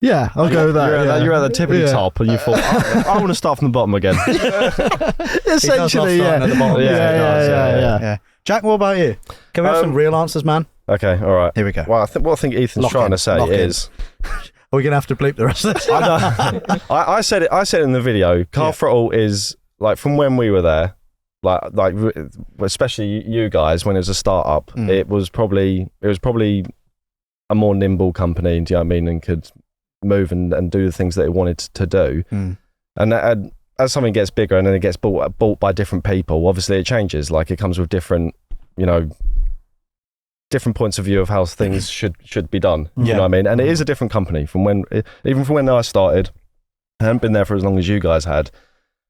Yeah, I'll go with that. You're at the tip of the top, and you thought, I want to start from the bottom again. Essentially, at the bottom. Yeah. Jack, what about you? Can we have some real answers, man? Okay, all right. Here we go. Well, what I think Ethan's trying to say is, are we gonna have to bleep the rest of this? I said it in the video. Car Throttle is like, from when we were there, like especially you guys, when it was a startup, it was probably a more nimble company. Do you know what I mean? And could move and do the things that it wanted to do. And as something gets bigger and then it gets bought by different people, obviously it changes. Like, it comes with different, different points of view of how things should be done. You know what I mean? And it is a different company from when I started. I haven't been there for as long as you guys had.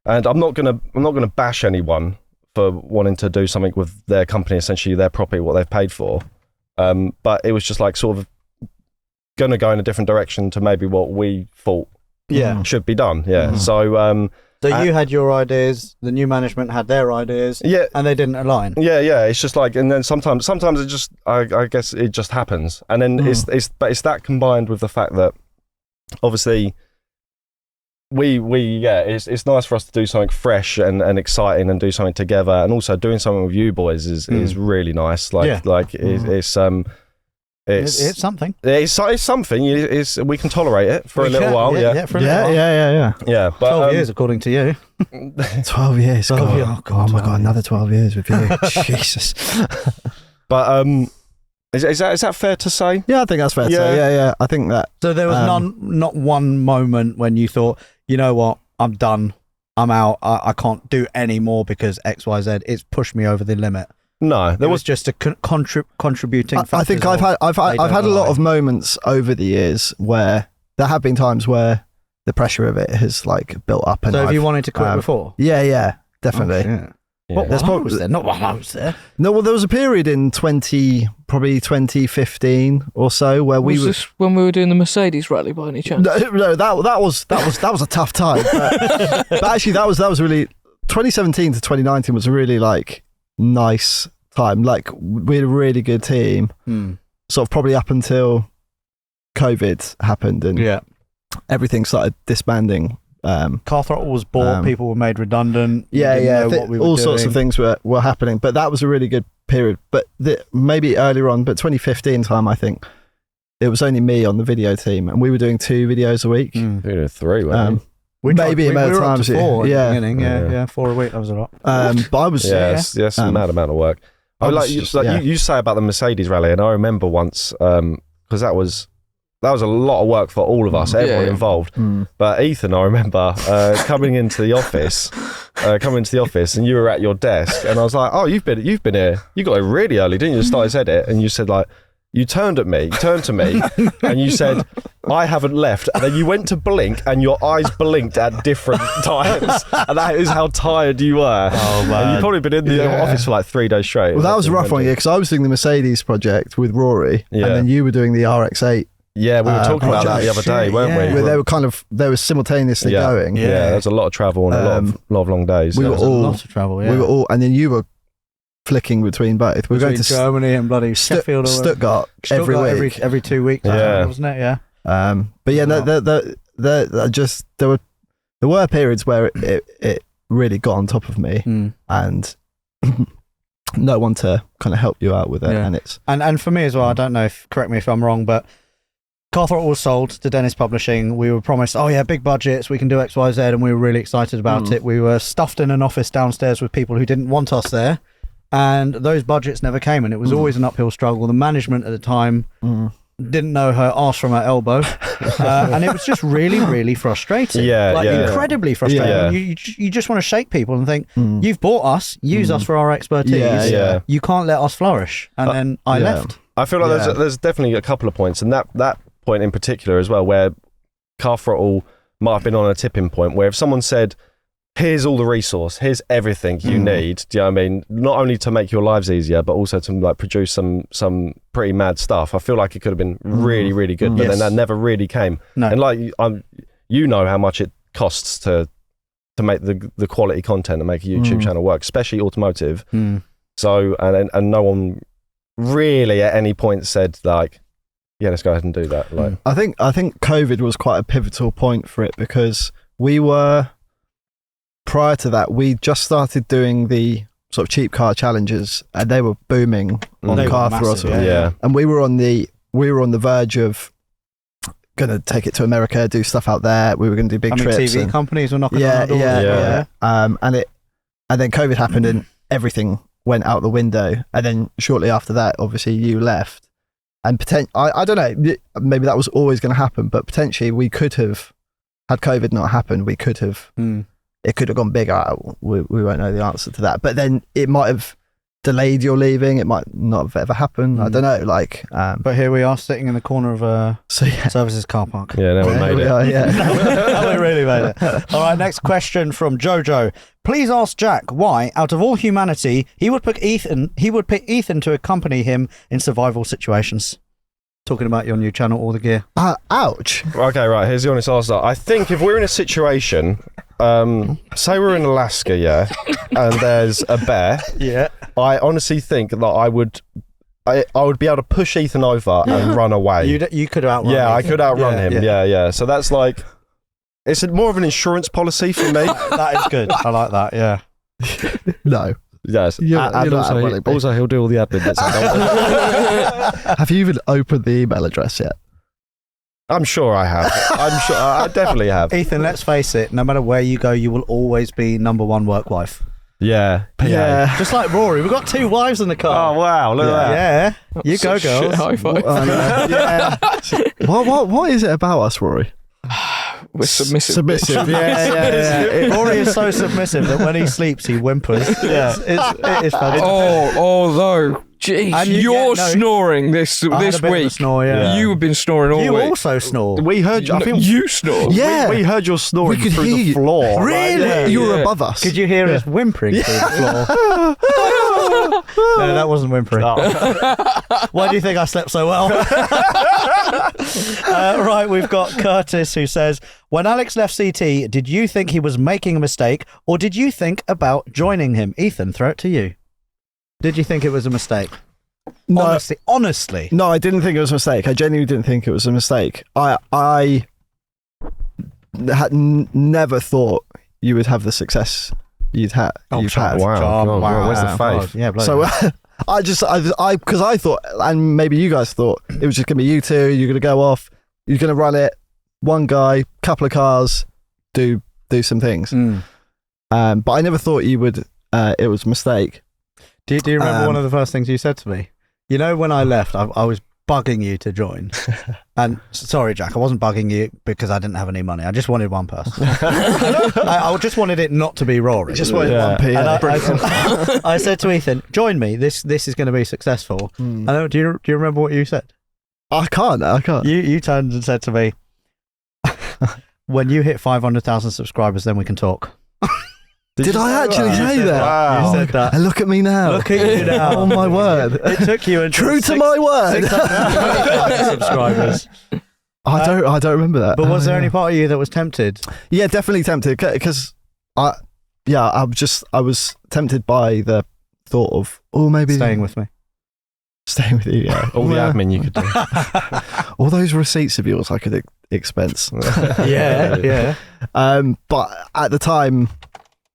And I'm not gonna bash anyone for wanting to do something with their company, essentially their property, what they've paid for. But it was just like sort of going to go in a different direction to maybe what we thought should be done. So you had your ideas, the new management had their ideas, and they didn't align. It's just like, and then sometimes it just, I guess it just happens, and then it's that combined with the fact that obviously it's nice for us to do something fresh and exciting and do something together, and also doing something with you boys is really nice. It's something. It's something. We can tolerate it for a little while. Yeah. But 12 years, according to you. 12 years. 12 years. Oh my God, another 12 years with you. Jesus. But is that fair to say? Yeah, I think that's fair to say. Yeah. I think that. So there was not one moment when you thought, you know what, I'm done. I'm out. I can't do any more because X, Y, Z. It's pushed me over the limit. No, there was just a contributing factor. I think I've had a lot of moments over the years where there have been times where the pressure of it has like built up. And so have you wanted to quit before? Yeah, definitely. Oh, what was there? Not while I was there. No, well, there was a period in 2015 or so where was this when we were doing the Mercedes rally by any chance? No, that was a tough time. But actually, that was really 2017 to 2019 was a really like nice time. Like, we had a really good team, sort of probably up until COVID happened and everything started disbanding. Car Throttle was bought, people were made redundant. All sorts of things were happening, but that was a really good period. But maybe earlier on, but 2015 time, I think it was only me on the video team, and we were doing 2 videos a week. 3, weren't we maybe were up to 4 yeah. at the beginning. 4 a week. That was a lot. But I was yes, a mad amount of work. You say about the Mercedes rally, and I remember once because that was a lot of work for all of us, everyone involved. But Ethan, I remember coming into the office, and you were at your desk, and I was like, "Oh, you've been here. You got it really early, didn't you? To start his edit." And you said like, you turned to me, and you said, "I haven't left." And then you went to blink, and your eyes blinked at different times, and that is how tired you were. Oh man! And you've probably been in the office for like 3 days straight. Well, that was a rough one, because I was doing the Mercedes project with Rory, and then you were doing the RX-8. Yeah, we were talking about that the other day, weren't we? Where they were simultaneously going. Yeah, there was a lot of travel and a lot of long days. We were all a lot of travel. Yeah, we were all, and then you were flicking between both. We were going to Germany and bloody Sheffield, Stuttgart every week, every 2 weeks. Wasn't it? Yeah. But yeah, there were periods where it really got on top of me, and no one to kind of help you out with it, and it's and for me as well. I don't know. Correct me if I'm wrong, but Car Throttle was sold to Dennis Publishing. We were promised, big budgets, we can do X, Y, Z, and we were really excited about it. We were stuffed in an office downstairs with people who didn't want us there, and those budgets never came, and it was always an uphill struggle. The management at the time didn't know her arse from her elbow, and it was just really, really frustrating. Incredibly frustrating. Yeah. You just want to shake people and think, you've bought us, use us for our expertise. You can't let us flourish. And then I left. I feel like there's definitely a couple of points, and that point in particular as well, where Car Throttle might have been on a tipping point, where if someone said, here's all the resource, here's everything you need, do you know what I mean? Not only to make your lives easier, but also to like produce some pretty mad stuff. I feel like it could have been really, really good, but then that never really came. No. And like, you know how much it costs to make the quality content and make a YouTube channel work, especially automotive. So, and no one really at any point said like, yeah, let's go ahead and do that. Like, I think COVID was quite a pivotal point for it, because prior to that, we just started doing the sort of cheap car challenges, and they were booming on Car Throttle. And we were on the verge of gonna take it to America, do stuff out there. We were gonna do big trips. TV companies were knocking on our doors. And then COVID happened, and everything went out the window. And then shortly after that, obviously you left. And I don't know, maybe that was always going to happen, but potentially we could have, had COVID not happened, we could have, it could have gone bigger. We won't know the answer to that. But then it might have delayed your leaving. It might not have ever happened. I don't know. Like, but here we are sitting in the corner of a services car park. Yeah, now we made it. Now we really made it. All right, next question from Jojo. Please ask Jack why, out of all humanity, he would pick Ethan to accompany him in survival situations. Talking about your new channel, All the Gear. Ouch. Okay, right. Here's the honest answer. I think if we're in a situation, say we're in Alaska, and there's a bear. I honestly think that I would be able to push Ethan over and run away. You could outrun him. I could outrun him. Yeah. So that's like, it's more of an insurance policy for me. That is good. I like that. Yeah. No. Yes. Also, he'll do all the admin bits. Have you even opened the email address yet? I'm sure I have. I'm sure I definitely have. Ethan, let's face it. No matter where you go, you will always be number one work wife. Yeah. Just like Rory, we've got 2 wives in the car. Oh wow! Look at that. Yeah. You go, girls. High five. What is it about us, Rory? We're submissive. Submissive. Yeah. Rory is so submissive that when he sleeps, he whimpers. Yeah. It is fantastic. Although, geez, you're snoring this week. Snore, You have been snoring all week. You also snore. We heard. I think you snore. Yeah. We heard your snoring through the floor. Really? Right? You were above us. Could you hear us whimpering through the floor? No, that wasn't whimpering. Why do you think I slept so well? Right, we've got Curtis who says, when Alex left CT, did you think he was making a mistake, or did you think about joining him? Ethan, throw it to you. Did you think it was a mistake? No. Honestly. No, I didn't think it was a mistake. I genuinely didn't think it was a mistake. I had never thought you would have the success you've had. Wow. Where's the faith? Yeah, so because I thought, and maybe you guys thought, it was just going to be you two, you're going to go off, you're going to run it, one guy, couple of cars, do some things. But I never thought you would, it was a mistake. Do you remember one of the first things you said to me? You know, when I left, I was bugging you to join. And sorry, Jack, I wasn't bugging you because I didn't have any money. I just wanted one person. I just wanted it not to be Rory. Just wanted 1p. And I said to Ethan, join me. This is going to be successful. And do you remember what you said? I can't. You turned and said to me, when you hit 500,000 subscribers, then we can talk. Did I actually say that? Wow. You said that. And look at me now. Look at you now. Oh my word. It took you true to my word. 620,000 subscribers. I don't remember that. But was there any part of you that was tempted? Yeah, definitely tempted, because I was tempted by the thought of, maybe staying with me. Staying with you, yeah. All the admin you could do. All those receipts of yours I could expense. Yeah. But at the time,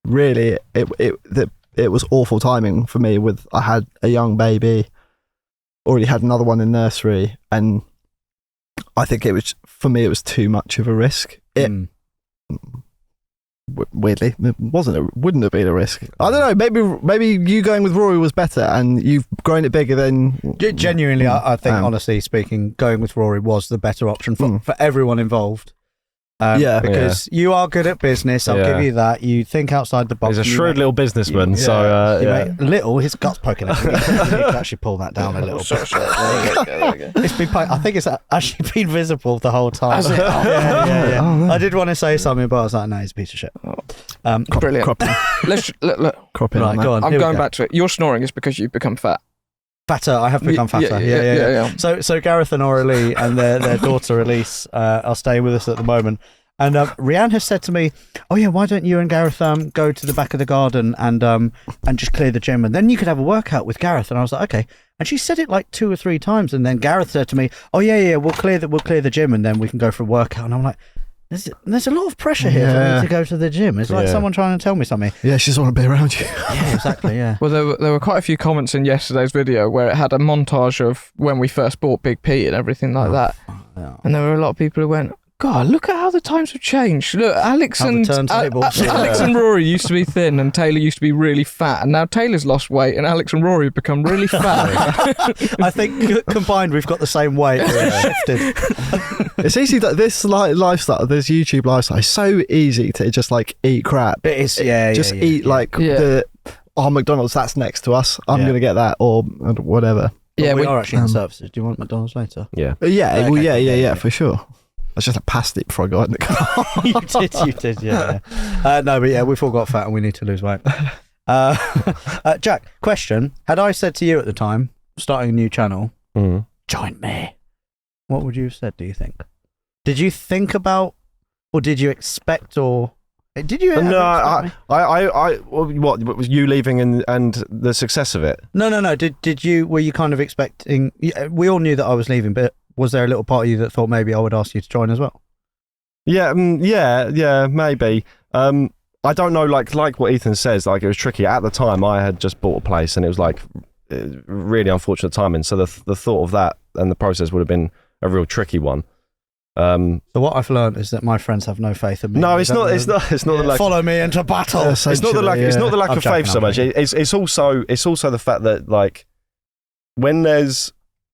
really, it was awful timing for me. I had a young baby, already had another one in nursery, and I think it was, for me, it was too much of a risk. Weirdly, wouldn't have been a risk. I don't know. Maybe you going with Rory was better, and you've grown it bigger than. Genuinely, I think, honestly speaking, going with Rory was the better option for everyone involved. Because you are good at business. I'll give you that. You think outside the box. He's a shrewd little businessman. His guts poking out. You need to actually pull that down a little bit. It's been. I think it's actually been visible the whole time. Yeah. I did want to say something, but I was like, no, he's a piece of shit. Brilliant. Let's look. Crop in. Right, on go on. I'm going back to it. Your snoring is because you've become fat. Fatter. I have become fatter. Yeah. So Gareth and Aurelie and their daughter Elise are staying with us at the moment. And Rianne has said to me, "Oh yeah, why don't you and Gareth go to the back of the garden and just clear the gym, and then you could have a workout with Gareth." And I was like, "Okay." And she said it like 2 or 3 times, and then Gareth said to me, "Oh yeah, we'll clear the gym, and then we can go for a workout." And I'm like, "There's a lot of pressure here for me to go to the gym. It's like someone trying to tell me something." Yeah, she just want to be around you. Yeah, exactly. Yeah. Well, there were quite a few comments in yesterday's video where it had a montage of when we first bought Big P and everything like that. Yeah. And there were a lot of people who went, "God, look at how the times have changed. Look, Alex and Rory used to be thin and Taylor used to be really fat, and now Taylor's lost weight and Alex and Rory have become really fat." I think combined we've got the same weight. Shifted. It's easy that this lifestyle, this YouTube lifestyle, is so easy to just like eat crap. It is, eat like McDonald's. That's next to us. I'm gonna get that or whatever. Yeah, we are actually in services. Do you want McDonald's later? Yeah. Yeah, for sure. I just passed it before I got in the car. You did, yeah. No, but yeah, we've all got fat and we need to lose weight. Jack, question. Had I said to you at the time, starting a new channel, join me, what would you have said, do you think? Did you think about, or did you expect, or did you? No, what was you leaving and the success of it? No. Did you? Were you kind of expecting? We all knew that I was leaving, but was there a little part of you that thought maybe I would ask you to join as well? Yeah, maybe. I don't know. Like what Ethan says, like it was tricky at the time. I had just bought a place, and it was like really unfortunate timing. So the thought of that and the process would have been a real tricky one. So what I've learned is that my friends have no faith in me. No, it's not the lack. Follow me into battle. It's not the lack. It's not the lack of faith so much. It's also the fact that like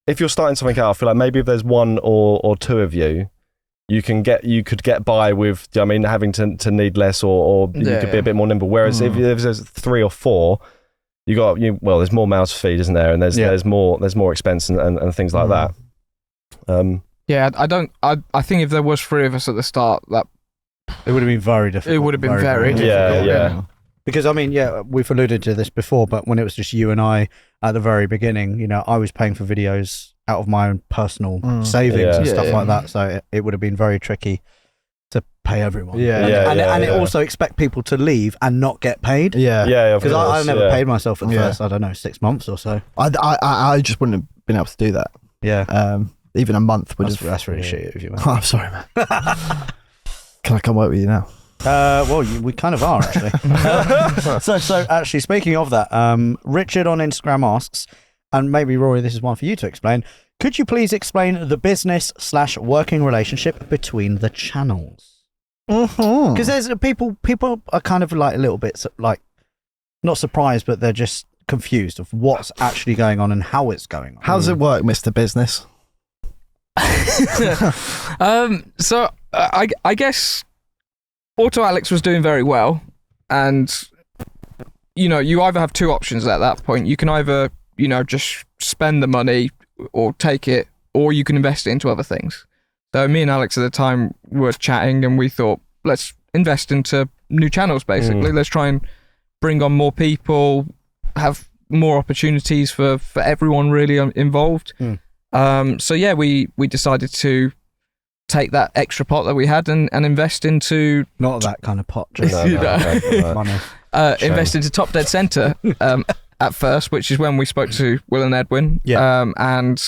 if you're starting something out, I feel like maybe if there's one or two of you, you could get by with. Do you know what I mean, having to need less or you could be a bit more nimble. Whereas if there's 3 or 4, there's more mouths to feed, isn't there? And there's more expense and things like that. I think if there was 3 of us at the start, that it would have been very difficult. It would have been very difficult. Yeah. Because I mean, we've alluded to this before, but when it was just you and I at the very beginning, I was paying for videos out of my own personal savings and stuff like that. So it would have been very tricky to pay everyone. And it also expect people to leave and not get paid. Because I never paid myself for the first, I don't know, 6 months or so. I just wouldn't have been able to do that. Yeah. Even a month would have. That's really shitty of you, man. Oh, I'm sorry, man. Can I come work with you now? We kind of are actually. So actually, speaking of that, Richard on Instagram asks, and maybe Rory, this is one for you to explain. Could you please explain the business/working relationship between the channels? Because there's people are kind of like a little bit like not surprised, but they're just confused of what's actually going on and how it's going on. How does it work, Mr. Business? So I guess Autoalex was doing very well, and you either have 2 options at that point. You can either just spend the money or take it, or you can invest it into other things. So me and Alex at the time were chatting, and we thought, let's invest into new channels. Basically, let's try and bring on more people, have more opportunities for everyone really involved. We decided to take that extra pot that we had and invest into not that kind of pot, just money. Invest into Top Dead Centre at first, which is when we spoke to Will and Edwin. And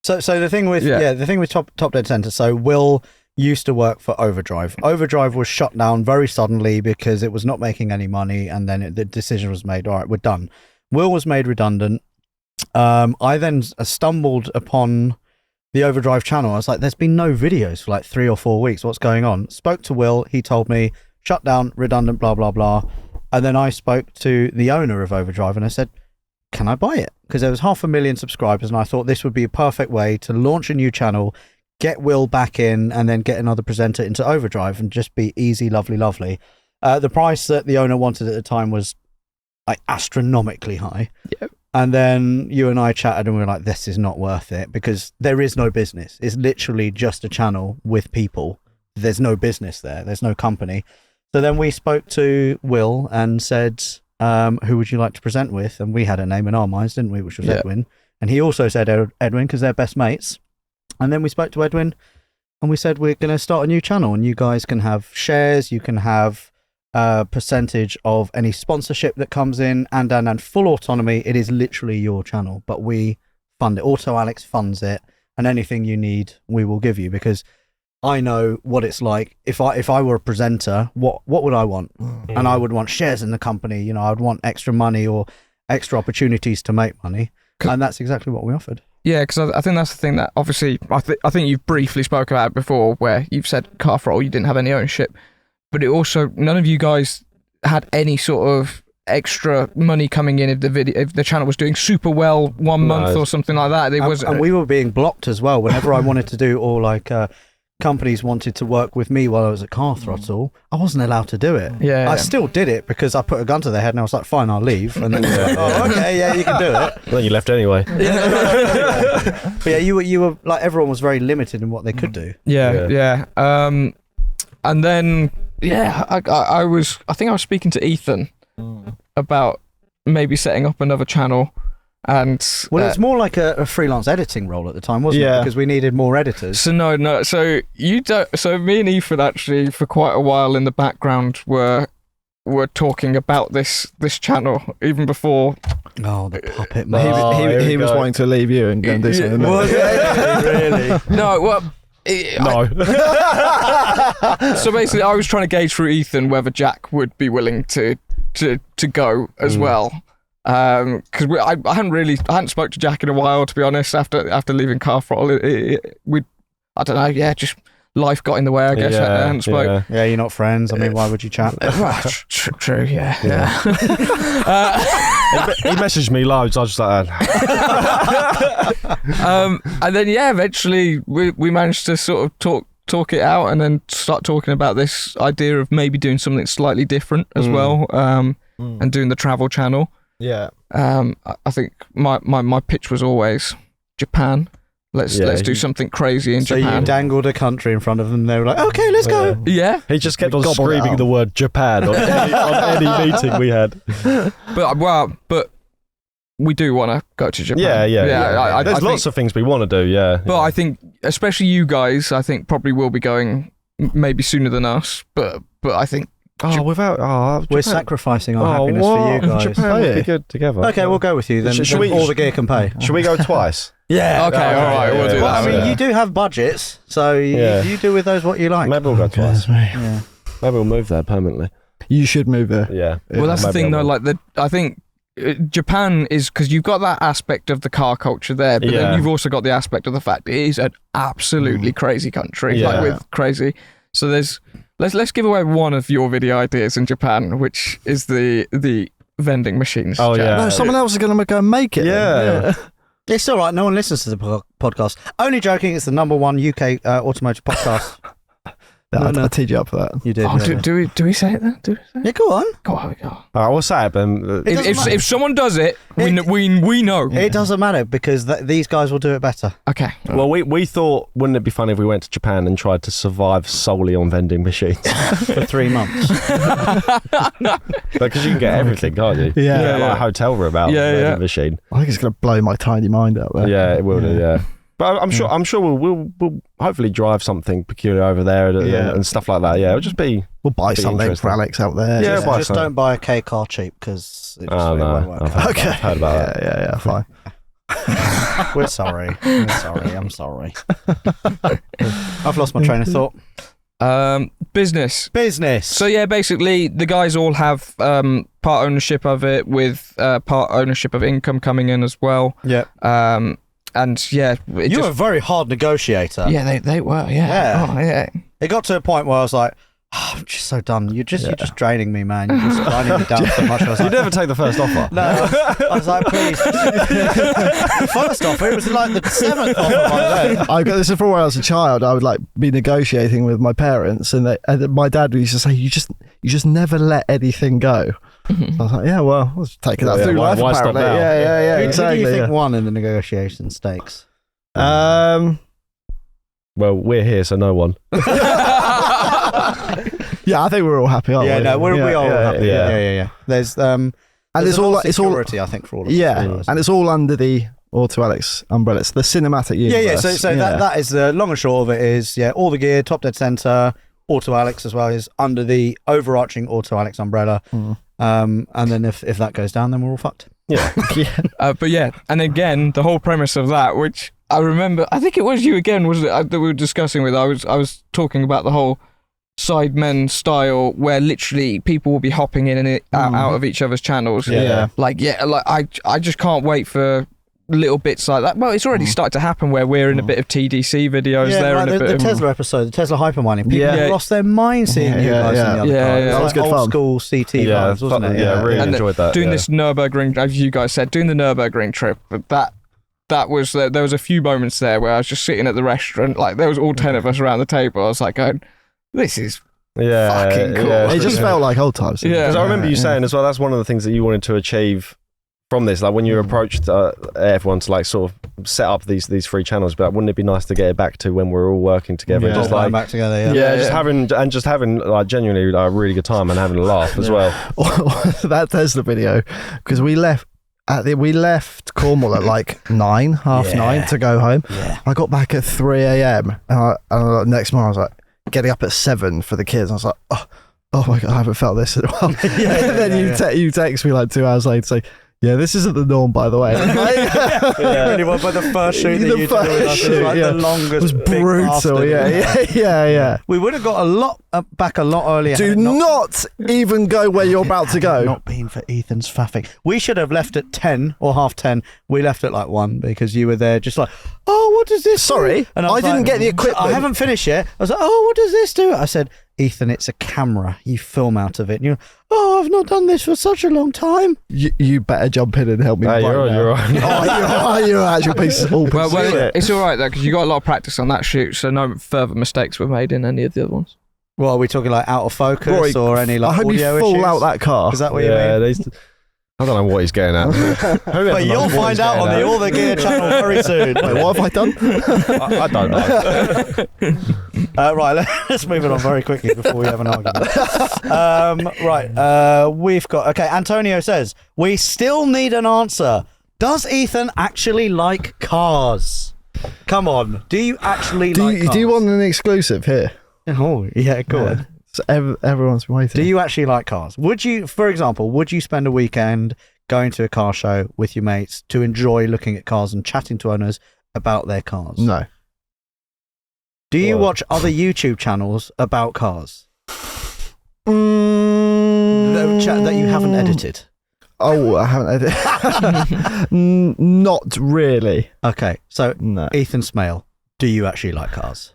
so the thing with Top Dead Centre. So Will used to work for Overdrive. Overdrive was shut down very suddenly because it was not making any money, and then the decision was made. All right, we're done. Will was made redundant. I then stumbled upon the Overdrive channel. I was like, there's been no videos for like 3 or 4 weeks. What's going on? Spoke to Will. He told me, shut down, redundant, blah, blah, blah. And then I spoke to the owner of Overdrive and I said, can I buy it? Because there was 500,000 subscribers and I thought this would be a perfect way to launch a new channel, get Will back in, and then get another presenter into Overdrive and just be easy, lovely, lovely. The price that the owner wanted at the time was like astronomically high. Yep. And then you and I chatted and we were like, this is not worth it because there is no business. It's literally just a channel with people. There's no business there. There's no company. So then we spoke to Will and said, who would you like to present with? And we had a name in our minds, didn't we? Which was Edwin. And he also said Edwin because they're best mates. And then we spoke to Edwin and we said, we're going to start a new channel and you guys can have shares. You can have a percentage of any sponsorship that comes in and full autonomy. It is literally your channel, but we fund it. Autoalex funds it, and anything you need, we will give you, because I know what it's like. If I were a presenter, what would I want? And I would want shares in the company. You know, I would want extra money or extra opportunities to make money. And that's exactly what we offered. Yeah, because I think that's the thing that obviously I think you've briefly spoke about it before, where you've said Car Throttle, you didn't have any ownership, but it also, none of you guys had any sort of extra money coming in if the channel was doing super well one month or something like that. And we were being blocked as well. Whenever I wanted to do, or like companies wanted to work with me while I was at Car Throttle, I wasn't allowed to do it. Yeah, I still did it because I put a gun to their head and I was like, fine, I'll leave. And then they were like, oh, okay, yeah, you can do it. Then you left anyway. But yeah, you were like, everyone was very limited in what they could do. Yeah. And then I think I was speaking to Ethan about maybe setting up another channel. And well, it's more like a freelance editing role at the time, wasn't it? Because we needed more editors. So no. So me and Ethan actually for quite a while in the background were talking about this channel even before. Oh, the puppet man. He was wanting to leave you and go and do something. Really? No, well. No. So basically, I was trying to gauge through Ethan whether Jack would be willing to go as well. Because I hadn't spoke to Jack in a while, to be honest. After leaving Car Throttle, I don't know. Yeah, just life got in the way. I guess I hadn't spoke. Yeah, you're not friends. I mean, why would you chat? True. Yeah. He messaged me loads. I was just like, and then eventually we managed to sort of talk it out, and then start talking about this idea of maybe doing something slightly different as well, and doing the travel channel. Yeah. I think my pitch was always Japan. Let's do something crazy in Japan. So you dangled a country in front of them, and they were like, okay, let's go. Yeah. he just kept on screaming the word Japan on any meeting we had. But we do want to go to Japan. Yeah. There's lots of things we want to do, But I think, especially you guys, I think probably will be going maybe sooner than us. But I think we're sacrificing our happiness for you guys. Japan would be good together. Okay, we'll go with you then. All the gear can pay. Should we go twice? Yeah. Okay. All right. We'll do that. I mean, you do have budgets, so you do with those what you like. Maybe we'll go twice. Yeah. Maybe we'll move there permanently. You should move there. Yeah. Well, that's the thing, though. Like I think Japan is, because you've got that aspect of the car culture there, but then you've also got the aspect of the fact it is an absolutely crazy country, with crazy. So let's give away one of your video ideas in Japan, which is the vending machines. Oh yeah. No, someone else is going to go and make it. Yeah. It's all right. No one listens to the podcast. Only joking. It's the #1 UK automotive podcast. I teed you up for that. You did. Oh, do we say it then? Yeah, go on. Go on. Go on. All right, we'll say it, but If someone does it, we know. It doesn't matter because these guys will do it better. Okay. Well, we thought, wouldn't it be funny if we went to Japan and tried to survive solely on vending machines for 3 months? Because you can get everything, can't you? Yeah. Like a hotel room out of a vending machine. I think it's going to blow my tiny mind out there. Yeah, it will do. Yeah. But I'm sure we'll hopefully drive something peculiar over there and stuff like that. Yeah, it'll just be. We'll buy something for Alex out there. Yeah, just don't buy a K car cheap because it no. won't work. I've heard about that. Yeah, fine. We're sorry. I'm sorry. I've lost my train of thought. Business. So yeah, basically the guys all have part ownership of it, with part ownership of income coming in as well. Yeah. And yeah, you were a very hard negotiator. Yeah, they were. Yeah. Oh, yeah. It got to a point where I was like, I'm just so done. You're just draining me, man. You're just grinding me down so much. I was You like, never take the first offer. no, I was like, please. First offer, it was like the 7th offer by then. This is from when I was a child. I would like be negotiating with my parents, and my dad used to say, "You just never let anything go." I was like, "Yeah, well, I was taking that through life." Why stop Apparently, now? yeah, exactly. Who do you think won in the negotiation stakes? Well, we're here, so no one. Yeah, I think we're all happy, aren't we? No, we are all happy. Yeah. There's and it's all security, I think, for all of us. Yeah, and it's all under the Autoalex umbrella. It's the cinematic universe. So that is the long and short of it. Is all the gear, top dead center, Autoalex as well is under the overarching Autoalex umbrella. And then if that goes down, then we're all fucked. Yeah. But yeah, and again, the whole premise of that, which I remember, I think it was you again, was it, that we were discussing with. I was talking about the whole Sidemen style, where literally people will be hopping in and out of each other's channels. I just can't wait for little bits like that. Well, it's already started to happen where we're in a bit of TDC videos. The Tesla episode, the Tesla hypermining. People lost their mind seeing you guys in the other car. That was good old fun. School CT vibes, wasn't it? Yeah, really enjoyed that. Doing this Nürburgring, as you guys said, doing the Nürburgring trip, but that was there was a few moments there where I was just sitting at the restaurant, like there was all 10 of us around the table. I was like going, this is fucking cool. It just felt like old times. Yeah, because I remember you saying as well, that's one of the things that you wanted to achieve from this, like when you approached everyone to like sort of set up these 3 channels, but wouldn't it be nice to get it back to when we're all working together, just like back together, having like genuinely a really good time and having a laugh as well. That Tesla video, because we left Cornwall at like half 9 to go home. I got back at 3 a.m. and next morning I was like getting up at 7 for the kids. I was like, oh my god, I haven't felt this in a while. And then you text me like 2 hours later saying, yeah, this isn't the norm, by the way. Really well, but the first shoot that you did with us was like the longest. It was brutal. Yeah. We would have got a lot back a lot earlier. Do not even go where you're about to go. Not been for Ethan's faffing. We should have left at 10 or half 10. We left at like 1 because you were there just like, oh, what does this Sorry, do? And I didn't get the equipment. I haven't finished yet. I was like, oh, what does this do? I said, Ethan, it's a camera. You film out of it. And you're, oh, I've not done this for such a long time. You better jump in and help me. You're right. You're an actual piece of all. Well, it's all right though, because you got a lot of practice on that shoot, so no further mistakes were made in any of the other ones. Well, are we talking like out of focus Rory, or any like I hope audio you fall issues? out that car. Is that what you mean? I don't know what he's getting at. But you'll find out on the All the Gear channel very soon. Wait, what have I done? I don't know. Right, let's move it on very quickly before we have an argument. We've got... Okay, Antonio says, we still need an answer. Does Ethan actually like cars? Come on. Do you actually like cars? Do you want an exclusive here? Oh, yeah, go on. So everyone's been waiting. Do you actually like cars? Would you, for example, spend a weekend going to a car show with your mates to enjoy looking at cars and chatting to owners about their cars? No. Do you watch other YouTube channels about cars? That you haven't edited? Oh, I haven't edited. Not really. Okay, so No. Ethan Smale, do you actually like cars?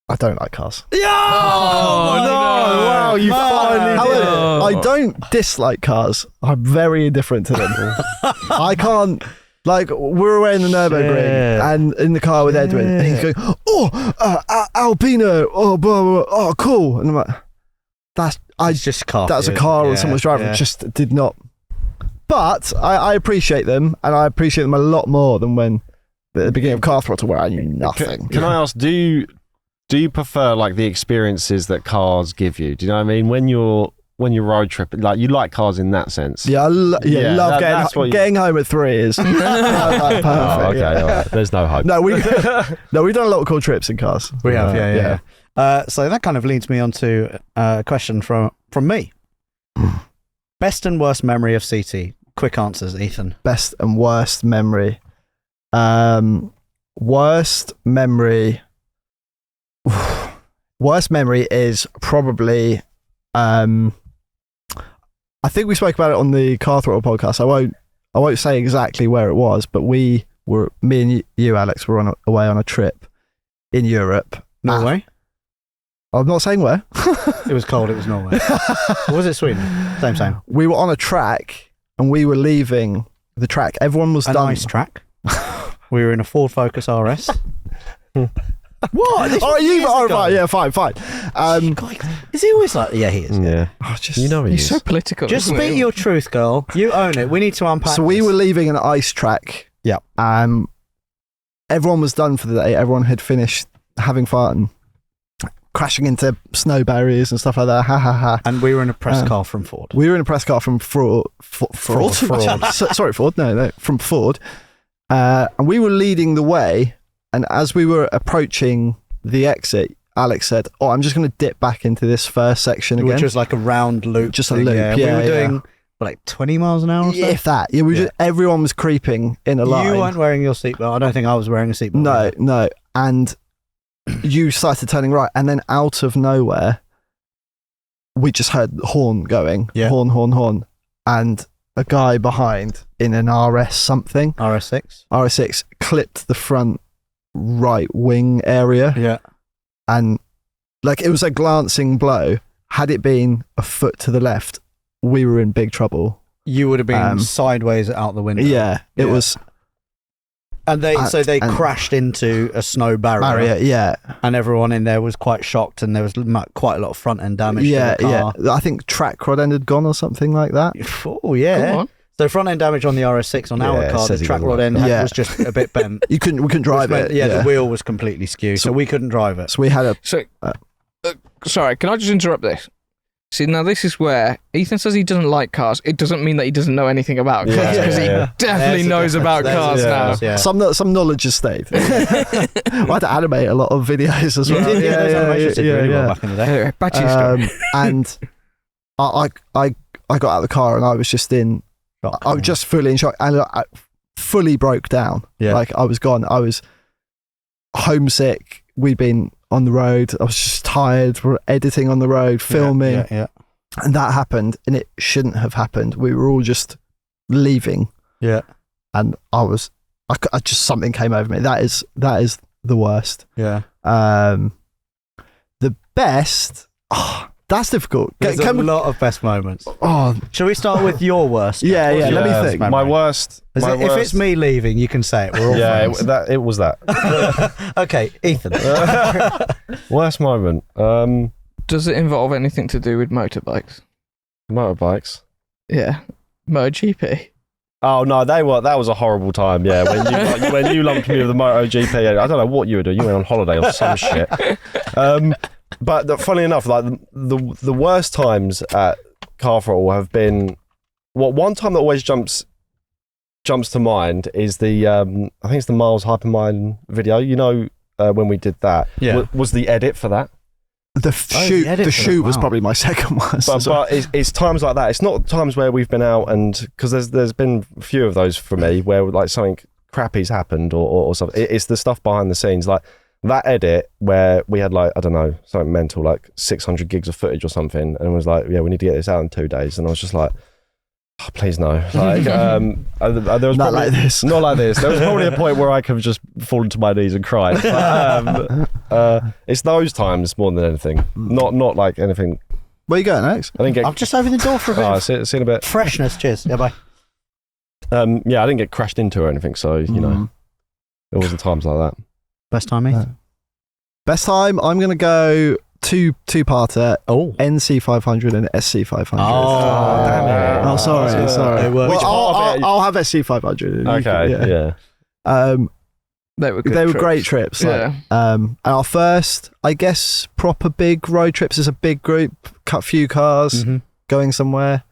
I don't like cars. Yeah! Oh, no! Wow, you finally did it. I don't dislike cars. I'm very indifferent to them. I can't. Like, we're away in the Nürburgring and in the car with Edwin, and he's going, Alpino, oh, blah, blah, blah, oh, cool. And I'm like, It's just a car. that's a car or someone's driving. It just did not. But I appreciate them, and I appreciate them a lot more than when at the beginning of Car Throttle, where I knew nothing. Can I ask, do you prefer like the experiences that cars give you? Do you know what I mean? When you're road tripping, like you like cars in that sense. Yeah, I love getting home at 3 is like perfect. Oh, okay, all right. There's no hope. No, we've done a lot of cool trips in cars. We have, yeah. So that kind of leads me on to a question from me. Best and worst memory of CT. Quick answers, Ethan. Best and worst memory. Worst memory. Worst memory is probably. I think we spoke about it on the Car Throttle podcast. I won't say exactly where it was, but we me and you, Alex, were away on a trip in Europe. Norway? I'm not saying where. It was cold, it was Norway. Or was it Sweden? Same. We were on a track and we were leaving the track. Everyone was a done. nice track. We were in a Ford Focus RS. What? Right, yeah, fine. Is he always like? Yeah, he is. Yeah. You know he He's is. so political. Just isn't speak he? your truth, girl. You own it. We need to unpack. So we were leaving an ice track. Yeah. Everyone was done for the day. Everyone had finished having fun, crashing into snow barriers and stuff like that. Ha ha ha. And we were in a press car from Ford. We were in a press car from Fraud. Sorry, Ford. No, from Ford. And we were leading the way. And as we were approaching the exit, Alex said, "Oh, I'm just going to dip back into this first section again," which was like a round loop. Just a thing, loop. Yeah. We were doing like 20 miles an hour or so? If that. Yeah, everyone was creeping in a line. You weren't wearing your seatbelt. I don't think I was wearing a seatbelt. No. And you started turning right, and then out of nowhere, we just heard horn going. Yeah. Horn. And a guy behind in an RS6 clipped the front right wing area. Yeah. And like it was a glancing blow. Had it been a foot to the left, we were in big trouble. You would have been sideways out the window. Yeah, it was. And they crashed into a snow barrier. Yeah. And everyone in there was quite shocked, and there was quite a lot of front end damage to the car. Yeah. I think track rod end had gone or something like that. Oh yeah. So front end damage on the RS6 on our car, the track rod end was just a bit bent. We couldn't drive it. The wheel was completely skewed, so we couldn't drive it. So we had a. Sorry, can I just interrupt this? See, now this is where Ethan says he doesn't like cars. It doesn't mean that he doesn't know anything about cars, because he definitely knows about cars now. Yeah. Some knowledge has stayed. I had to animate a lot of videos as well. Those animations did really well back in the day. And I got out of the car and I was just in. I was just fully in shock, and I fully broke down. Yeah. Like I was gone. I was homesick. We'd been on the road. I was just tired. We're editing on the road, filming. Yeah. And that happened, and it shouldn't have happened. We were all just leaving. Yeah. And I just something came over me. That is the worst. Yeah. The best. That's difficult. There's a lot of best moments. Oh, shall we start with your worst? Yeah. Let me think. My worst. If it's me leaving, you can say it. We're all friends. It was that. Okay, Ethan. Worst moment. Does it involve anything to do with motorbikes? Motorbikes. Yeah, MotoGP. Oh no, that was a horrible time. Yeah, when you lumped me with the MotoGP, I don't know what you were doing. You went on holiday or some shit. But funny enough, like the worst times at Car Throttle have been. One time that always jumps to mind is the I think it's the Miles Hypermine video. You know, when we did that, was the edit for that. The shoot was probably my second one. But it's times like that. It's not times where we've been out and because there's been a few of those for me where like something crappy's happened or something. It's the stuff behind the scenes like. That edit where we had like, I don't know, something mental, like 600 gigs of footage or something. And it was like, yeah, we need to get this out in 2 days. And I was just like, oh, please no. Like, there was not like this. Not like this. There was probably a point where I could have just fallen to my knees and cried. But, it's those times more than anything. Not like anything. Where you going next? I'm just over the door for a bit. See you in a bit. Freshness. Cheers. Yeah, bye. I didn't get crashed into or anything. So, you know, there wasn't times like that. Best time, Ethan? Best time, I'm going to go two-parter. NC500 and SC500. Oh, damn it. Oh, sorry. I'll have SC500. Okay, They were good They were trips. great trips. And our first, I guess, proper big road trips as a big group, cut few cars, going somewhere.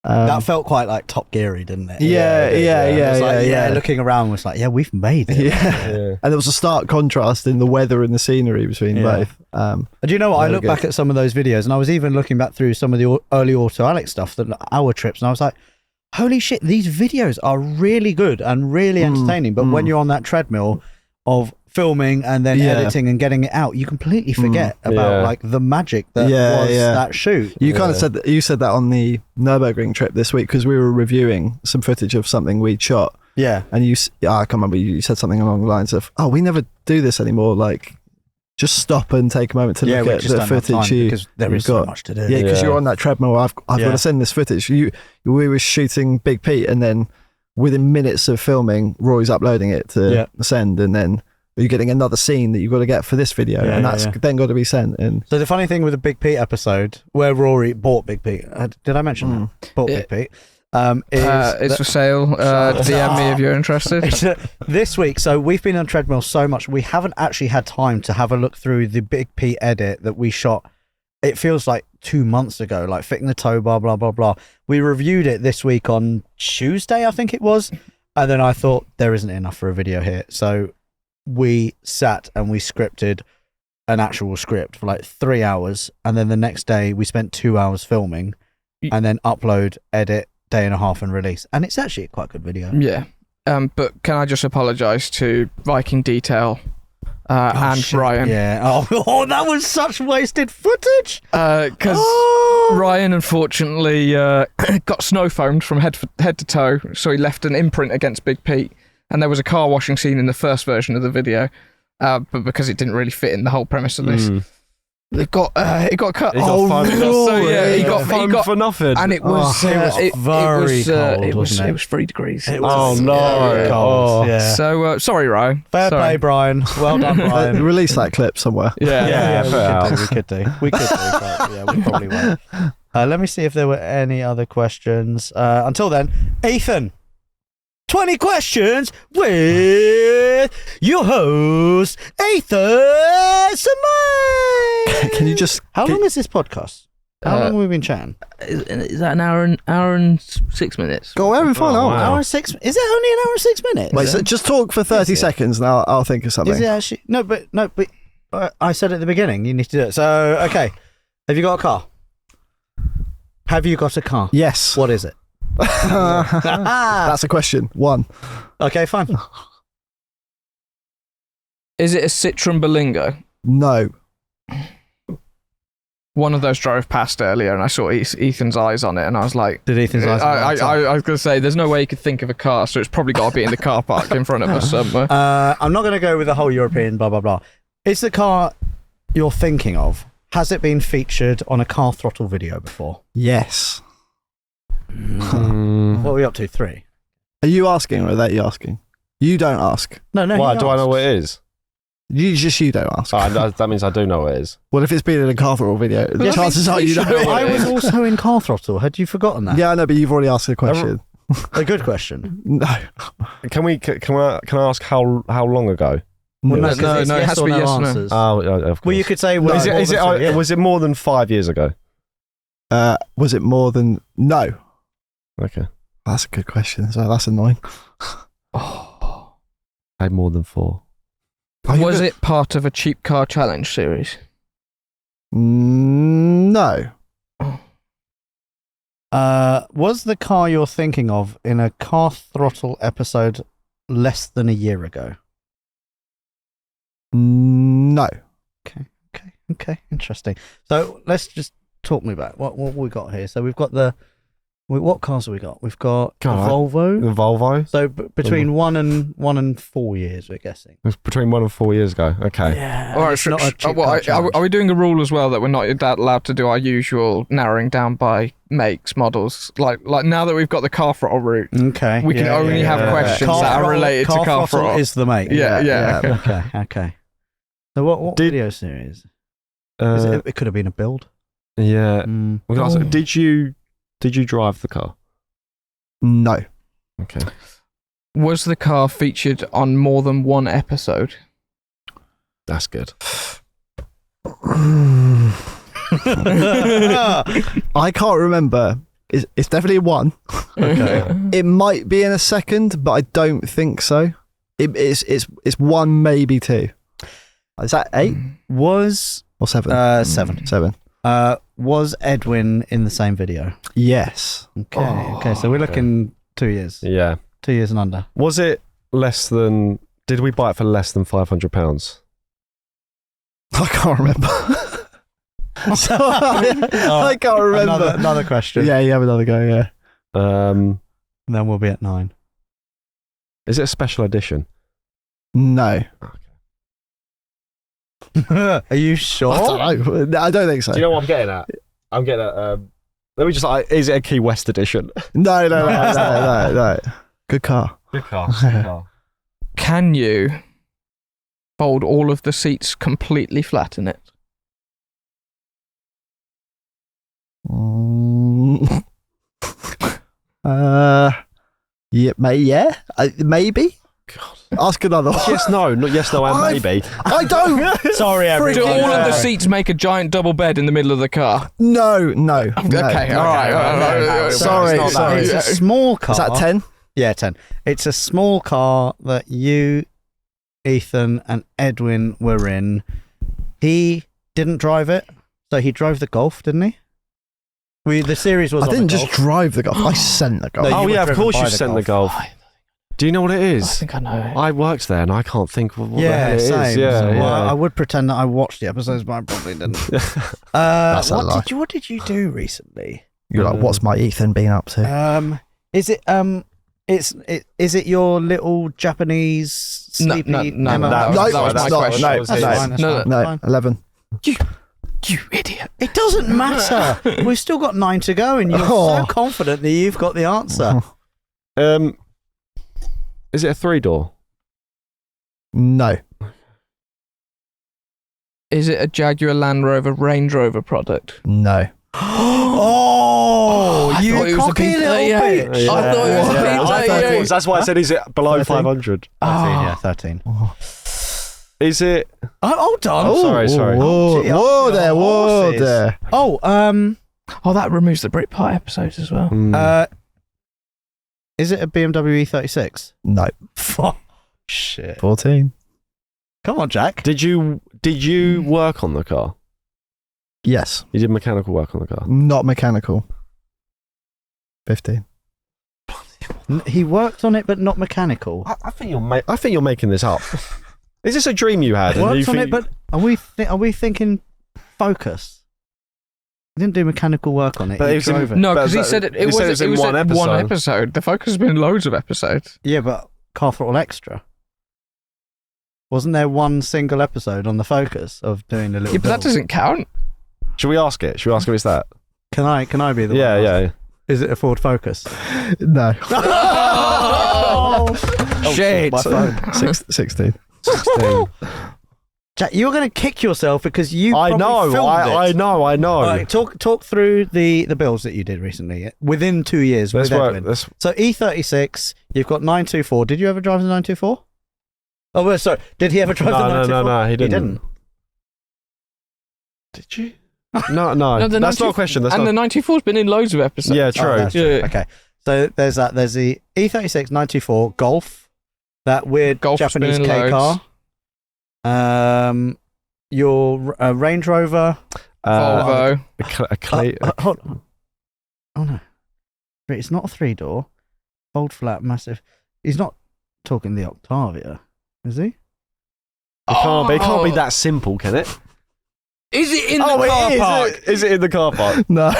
That felt quite like Top Geary, didn't it? Yeah. Looking around was like, we've made it. Yeah. And there was a stark contrast in the weather and the scenery between both. Do you know what? I look back at some of those videos, and I was even looking back through some of the early Autoalex stuff, our trips, and I was like, holy shit, these videos are really good and really entertaining. But when you're on that treadmill of filming and then editing and getting it out, you completely forget about like the magic that was that shoot. You kind of said that. You said that on the Nürburgring trip this week because we were reviewing some footage of something we'd shot. Yeah. And I can't remember, you said something along the lines of, "Oh, we never do this anymore. Like, just stop and take a moment to look at the footage because there is so much to do. Yeah, because you're on that treadmill. I've got to send this footage. We were shooting Big Pete, and then within minutes of filming, Rory's uploading it to send, and then you're getting another scene that you've got to get for this video, and that's then got to be sent. And so the funny thing with the Big Pete episode, where Rory bought Big Pete, did I mention that? Bought Big Pete. It's for sale. DM me if you're interested. This week, so we've been on treadmill so much, we haven't actually had time to have a look through the Big Pete edit that we shot. It feels like 2 months ago, like fitting the tow bar, blah, blah, blah. We reviewed it this week on Tuesday, I think it was. And then I thought, there isn't enough for a video here. So we sat and we scripted an actual script for like 3 hours. And then the next day, we spent 2 hours filming and then upload, edit, day and a half and release. And it's actually quite a good video. Yeah. But can I just apologise to Viking Detail and Ryan? Yeah. Oh, that was such wasted footage. Because Ryan unfortunately got snow foamed from head to toe, so he left an imprint against Big Pete. And there was a car washing scene in the first version of the video, but because it didn't really fit in the whole premise of this. It got cut. He got foamed. So yeah, he got foamed for nothing, and it was very cold. It was 3 degrees. Cold. Yeah. So sorry, Ryan. Fair play, Brian. Well done, Brian. Release that clip somewhere. Yeah. We could do. But yeah, we probably won't. Let me see if there were any other questions. Until then, Ethan. 20 questions with your host, Ethan Samay. Can you just... How long is this podcast? How long have we been chatting? Is that an hour and 6 minutes? Go having fun, Hour and 6... Is it only an hour and 6 minutes? Wait, so just talk for 30 seconds and I'll think of something. Is it actually... No, but I said at the beginning, you need to do it. So, okay. Have you got a car? Have you got a car? Yes. What is it? That's a question. 1. Okay, fine. Is it a Citroen Berlingo? No. One of those drove past earlier, and I saw Ethan's eyes on it, and I was like, "Did Ethan's eyes?" I was going to say, there's no way he could think of a car, so it's probably got to be in the car park in front of us somewhere. I'm not going to go with the whole European blah blah blah. Is the car you're thinking of? Has it been featured on a Car Throttle video before? Yes. What are we up to? 3. Are you asking or are they asking? You don't ask. No. Why? Do I know what it is? You don't ask. That means I do know what it is. What if it's been in a Car Throttle video? The chances are you know. I was also in Car Throttle. Had you forgotten that? Yeah, I know, but you've already asked a question. A good question. No. Can I ask how long ago? Well, no, it has to be yes or no. answers. Oh, of course. Well, you could say. Well, was it more than 5 years ago? Was it more than... No. Okay. That's a good question. So that's annoying. More than 4. Was it part of a cheap car challenge series? No. Was the car you're thinking of in a Car Throttle episode less than a year ago? No. Okay. Interesting. So let's just talk me back. What we got here? So we've got what cars have we got? We've got a Volvo. The Volvo. So between 1 and 4 years, we're guessing. It was between 1 and 4 years ago. Okay. Yeah. All right. Are we doing a rule as well that we're not allowed to do our usual narrowing down by makes, models? Like now that we've got the Car Throttle route, okay, we can only have questions that are related to Car Throttle. Is the make? Yeah. Okay. So what video series? It could have been a build. Yeah. Did you drive the car? No. Okay. Was the car featured on more than one episode? That's good. I can't remember. It's definitely 1. Okay. It might be in a second, but I don't think so. It's 1, maybe 2. Is that 8? Was or 7? 7. 7. Was Edwin in the same video? Yes. Okay. So we're looking 2 years. Yeah. 2 years and under. Was it less than... Did we buy it for less than £500? I can't remember. I can't remember. Another question. Yeah, you have another go, yeah. And then we'll be at 9. Is it a special edition? No. Are you sure? I don't think so. Do you know what I'm getting at? I'm getting at. Let me just is it a Key West edition? No. Good car. Good car. Can you fold all of the seats completely flat in it? Yeah, maybe. God. Ask another one. Yes, no, not yes, no, and maybe. I don't. Sorry, everyone. Do all of the seats make a giant double bed in the middle of the car? No. Okay, all right. Sorry. It's a small car. Is that 10? Yeah, 10. It's a small car that you, Ethan, and Edwin were in. He didn't drive it, so he drove the Golf, didn't he? The series was. I on didn't the just Golf. drive the Golf. I sent the Golf. No, Oh you yeah, were of course driven you by sent the the Golf. Do you know what it is? I think I know. I worked there and I can't think of what the hell it same. is. Yeah, Well, yeah. I would pretend that I watched the episodes, but I probably didn't. That's a lie. What did you do recently? You're like, what's my Ethan been up to? Is it is it your little Japanese sleepy? No, Emma? that was my question. That's fine, that's fine. No, 11. You idiot. It doesn't matter. We've still got 9 to go, and you're so confident that you've got the answer. Is it a 3-door? No. Is it a Jaguar Land Rover Range Rover product? No. Oh, you thought it was a cocky little P38. bitch. I thought it was a P38. That's why I said, is it below 13? 500? 13. Is it? Oh, hold on. Oh, sorry. Whoa there. Oh, Oh, that removes the Britpie episodes as well. is it a BMW E36? No. Shit. 14. Come on, Jack. Did you work on the car? Yes. You did mechanical work on the car? Not mechanical. 15. He worked on it, but not mechanical. I think you're making this up. Is this a dream you had? Worked on it, but are we thinking Focus? He didn't do mechanical work on it. But He it was in- drove it. No, But because he that- said it he was said it's in in one one episode. episode. The Focus has been loads of episodes. Yeah, but Car Throttle Extra. Wasn't there one single episode on the Focus of doing a little? Yeah, but that build? doesn't count. Should we ask it? Should we ask if it's that? Can I be the one? Yeah. Is it a Ford Focus? No. Shit! My phone. 16. 16. Jack, you're going to kick yourself because you. I probably know. filmed it. I know. All right, talk through the builds that you did recently within 2 years. Let's with work. Edwin. So E36, you've got 924. Did you ever drive the 924? Oh, well, sorry. Did he ever drive the 924? No, he didn't. He didn't. Did you? No. That's not a question. That's and not. the 94's been in loads of episodes. Yeah, Oh, true. that's true. Yeah. Okay. So there's that. There's the E36 924 Golf, that weird Golf's Japanese been K in car. Your Range Rover. Volvo. Hold on. Oh no, it's not a 3-door. Fold flat, massive. He's not talking the Octavia, is he? It can't be that simple, can it? Is it in the car park? Is it in the car park? No.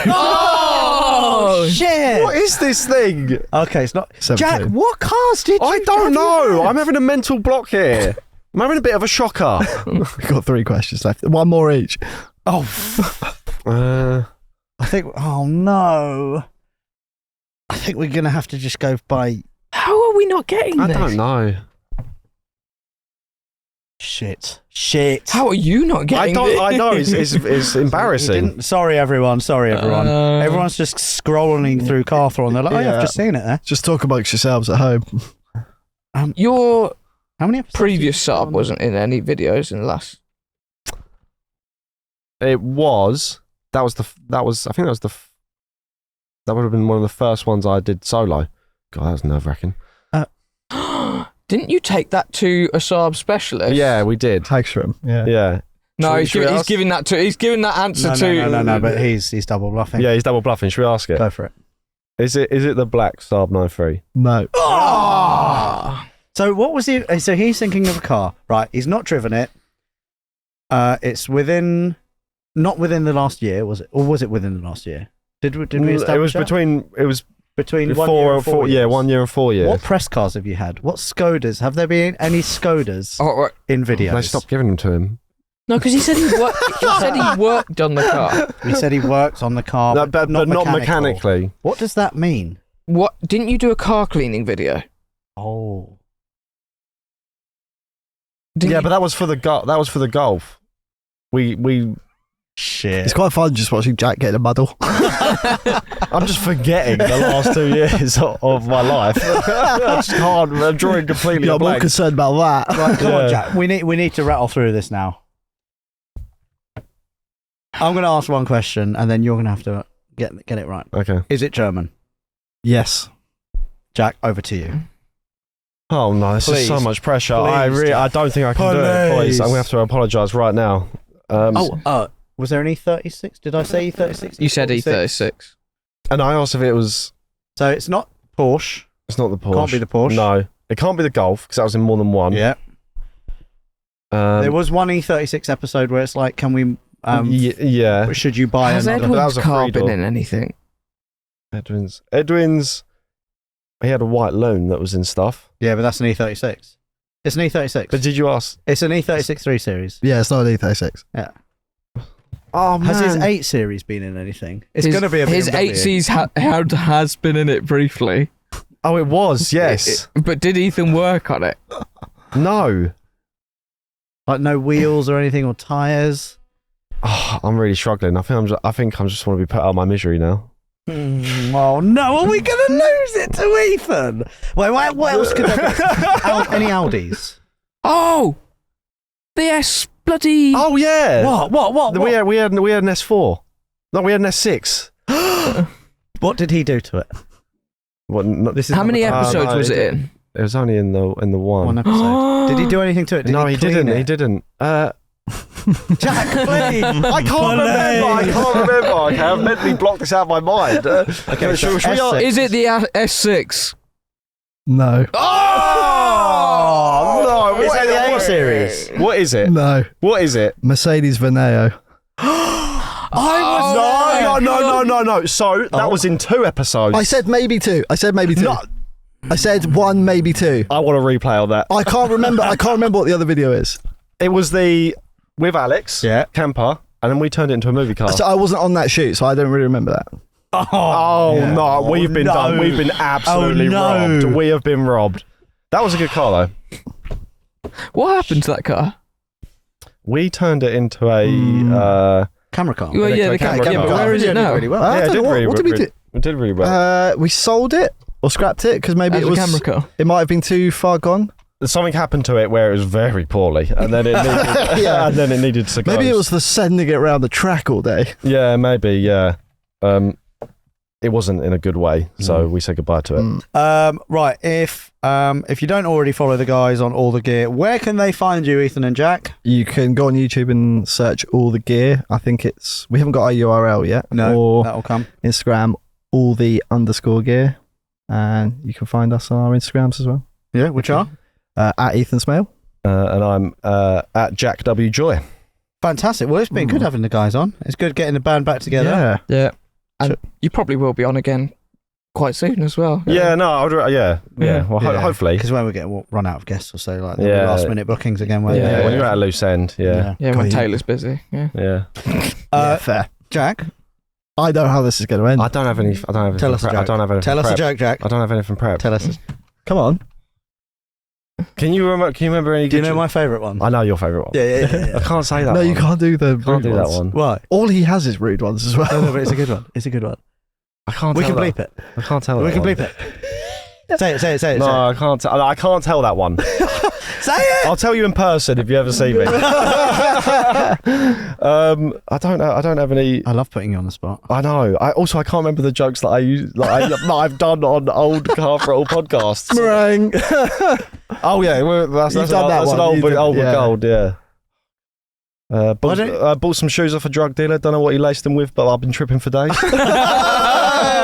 Oh, shit! What is this thing? Okay, it's not. 17. Jack, what cars did you? I don't have know. you had? I'm having a mental block here. I'm having a bit of a shocker. We've got 3 questions left. 1 more each. Oh, Uh, I think. Oh no. I think we're gonna have to just go by. how are we not getting I this? don't know. Shit. How are you not getting this? I know. It's embarrassing. Sorry, everyone. Everyone's just scrolling through Car Throttle and they're like, oh, yeah, I've Yeah. just seen it there. Just talk amongst yourselves at home. Your How many episodes? previous sub wasn't in any videos in the last. It was. That was. I think that was that would have been one of the first ones I did solo. God, that was nerve-wracking. Didn't you take that to a Saab specialist? Yeah, we did. Hagstrom. Yeah. Yeah. No, Should we he's ask? giving that to. He's giving that answer No, but he's double bluffing. Yeah, he's double bluffing. Should we ask it? Go for it. Is it the black Saab 93? No. So what was he? So he's thinking of a car, right? He's not driven it. It's not within the last year, was it? Or was it within the last year? Did we establish It was that? between. It was between 1 year and 4 years. Yeah, 1 year and 4 years. What press cars have you had? What Skodas? Have there been any Skodas in videos? They stopped giving them to him. No, because he said he worked on the car. He said he works on the car, No, but not mechanically. What does that mean? What? Didn't you do a car cleaning video? Oh. But that was for the Golf. We Shit. It's quite fun just watching Jack get in a muddle. I'm just forgetting the last 2 years of my life. I just can't. I'm drawing completely You're more blank. concerned about that. Right, come on, Jack. We need to rattle through this now. I'm going to ask one question, and then you're going to have to get it right. Okay. Is it German? Yes. Jack, over to you. Oh no, this is so much pressure. I don't think I can do it, boys. I'm going to have to apologise right now. Was there an E36? Did I say E36? You said E36. And I asked if it was. So it's not Porsche. It's not the Porsche. Can't be the Porsche. No, it can't be the Golf because that was in more than one. Yeah. There was one E36 episode where it's like, can we? Yeah. Should you buy Has another? Edwin's car been in anything? Edwin's. He had a white loan that was in stuff. Yeah, but that's an E36. It's an E36. But did you ask? It's an E36 3 Series. Yeah, it's not an E36. Yeah. Oh man. Has his 8 Series been in anything? It's going to be a BMW. His 8C's has been in it briefly. Oh, it was. Yes. But did Ethan work on it? No. Like no wheels or anything or tyres? Oh, I'm really struggling. I think I just want to be put out of my misery now. Oh no, are we going to lose it to Ethan? Wait, what else could there be? Any Audis? Oh! The S bloody... Oh yeah! What? We had an S4. No, we had an S6. What did he do to it? How many episodes was it in? It was only in the one episode. Did he do anything to it? No, he didn't. He didn't. Jack, please! I can't remember. Okay, I've mentally blocked this out of my mind. Okay, Is it the S6? No. Oh no! Is that the 8 Series? What is it? No. What is it? Mercedes Veneo. No. So that was in 2 episodes. I said maybe 2. No. I said 1, maybe 2. I want to replay on that. I can't remember what the other video is. It was with Alex, camper, and then we turned it into a movie car. So I wasn't on that shoot, so I don't really remember that. No, we've been done. We've been absolutely robbed. We have been robbed. That was a good car though. What happened to that car? We turned it into a camera car. Well, yeah, the camera car. Yeah, but where is it now? Really well. Yeah, what did we do? We did really well. We sold it or scrapped it because maybe As it was a camera car. It might have been too far gone. Something happened to it where it was very poorly, and then it needed to go. Maybe it was the sending it around the track all day. Yeah, maybe. Yeah. It wasn't in a good way, so we said goodbye to it. Right, if you don't already follow the guys on All the Gear, where can they find you, Ethan and Jack? You can go on YouTube and search All the Gear. I think we haven't got a URL yet. No, or that'll come. Instagram, all the _gear, and you can find us on our Instagrams as well. Yeah, which are at Ethan Smale, and I'm at Jack W Joy. Fantastic. Well, it's been good having the guys on. It's good getting the band back together. Yeah. And you probably will be on again quite soon as well. Yeah, no, Well, hopefully. Because when we get run out of guests or so, like last minute bookings again. When you're at a loose end. Yeah, when Taylor's busy. Yeah. Fair. Jack, I know how this is going to end. I don't have any. Tell us a joke. I don't have anything. Tell us a joke, Jack. I don't have anything prepped. Tell us. Come on. Can you remember any? Do you know my favourite one? I know your favourite one. Yeah. I can't say that. No, one. you can't do the. Can't do that one. Why? All he has is rude ones as well. No, but it's a good one. It's a good one. I can't. We can bleep it. I can't tell. We can bleep it. Say it. No, I can't. I can't tell that one. Say it. I'll tell you in person if you ever see me. I don't know. I don't have any. I love putting you on the spot. I know. I can't remember the jokes that I use. That I've done on old Car Throttle podcasts. Meringue. Oh yeah, that's an old but gold. Yeah. Bought some shoes off a drug dealer. Don't know what he laced them with, but I've been tripping for days.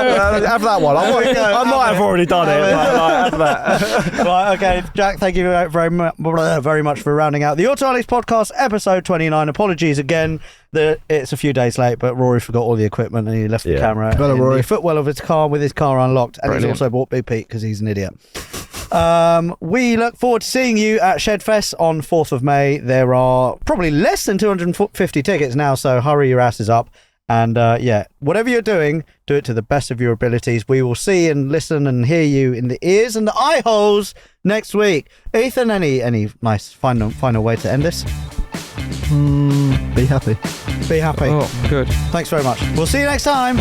Have that one. I might have already done it. But have that. Right, okay, Jack, thank you very much for rounding out the Autoalex podcast, episode 29. Apologies again that it's a few days late, but Rory forgot all the equipment and he left the camera in the footwell of his car with his car unlocked. And he's also bought Big Pete because he's an idiot. We look forward to seeing you at Shedfest on 4th of May. There are probably less than 250 tickets now, so hurry your asses up. And whatever you're doing, do it to the best of your abilities. We will see and listen and hear you in the ears and the eye holes next week. Ethan, any nice final way to end this? Be happy. Be happy. Oh, good. Thanks very much. We'll see you next time.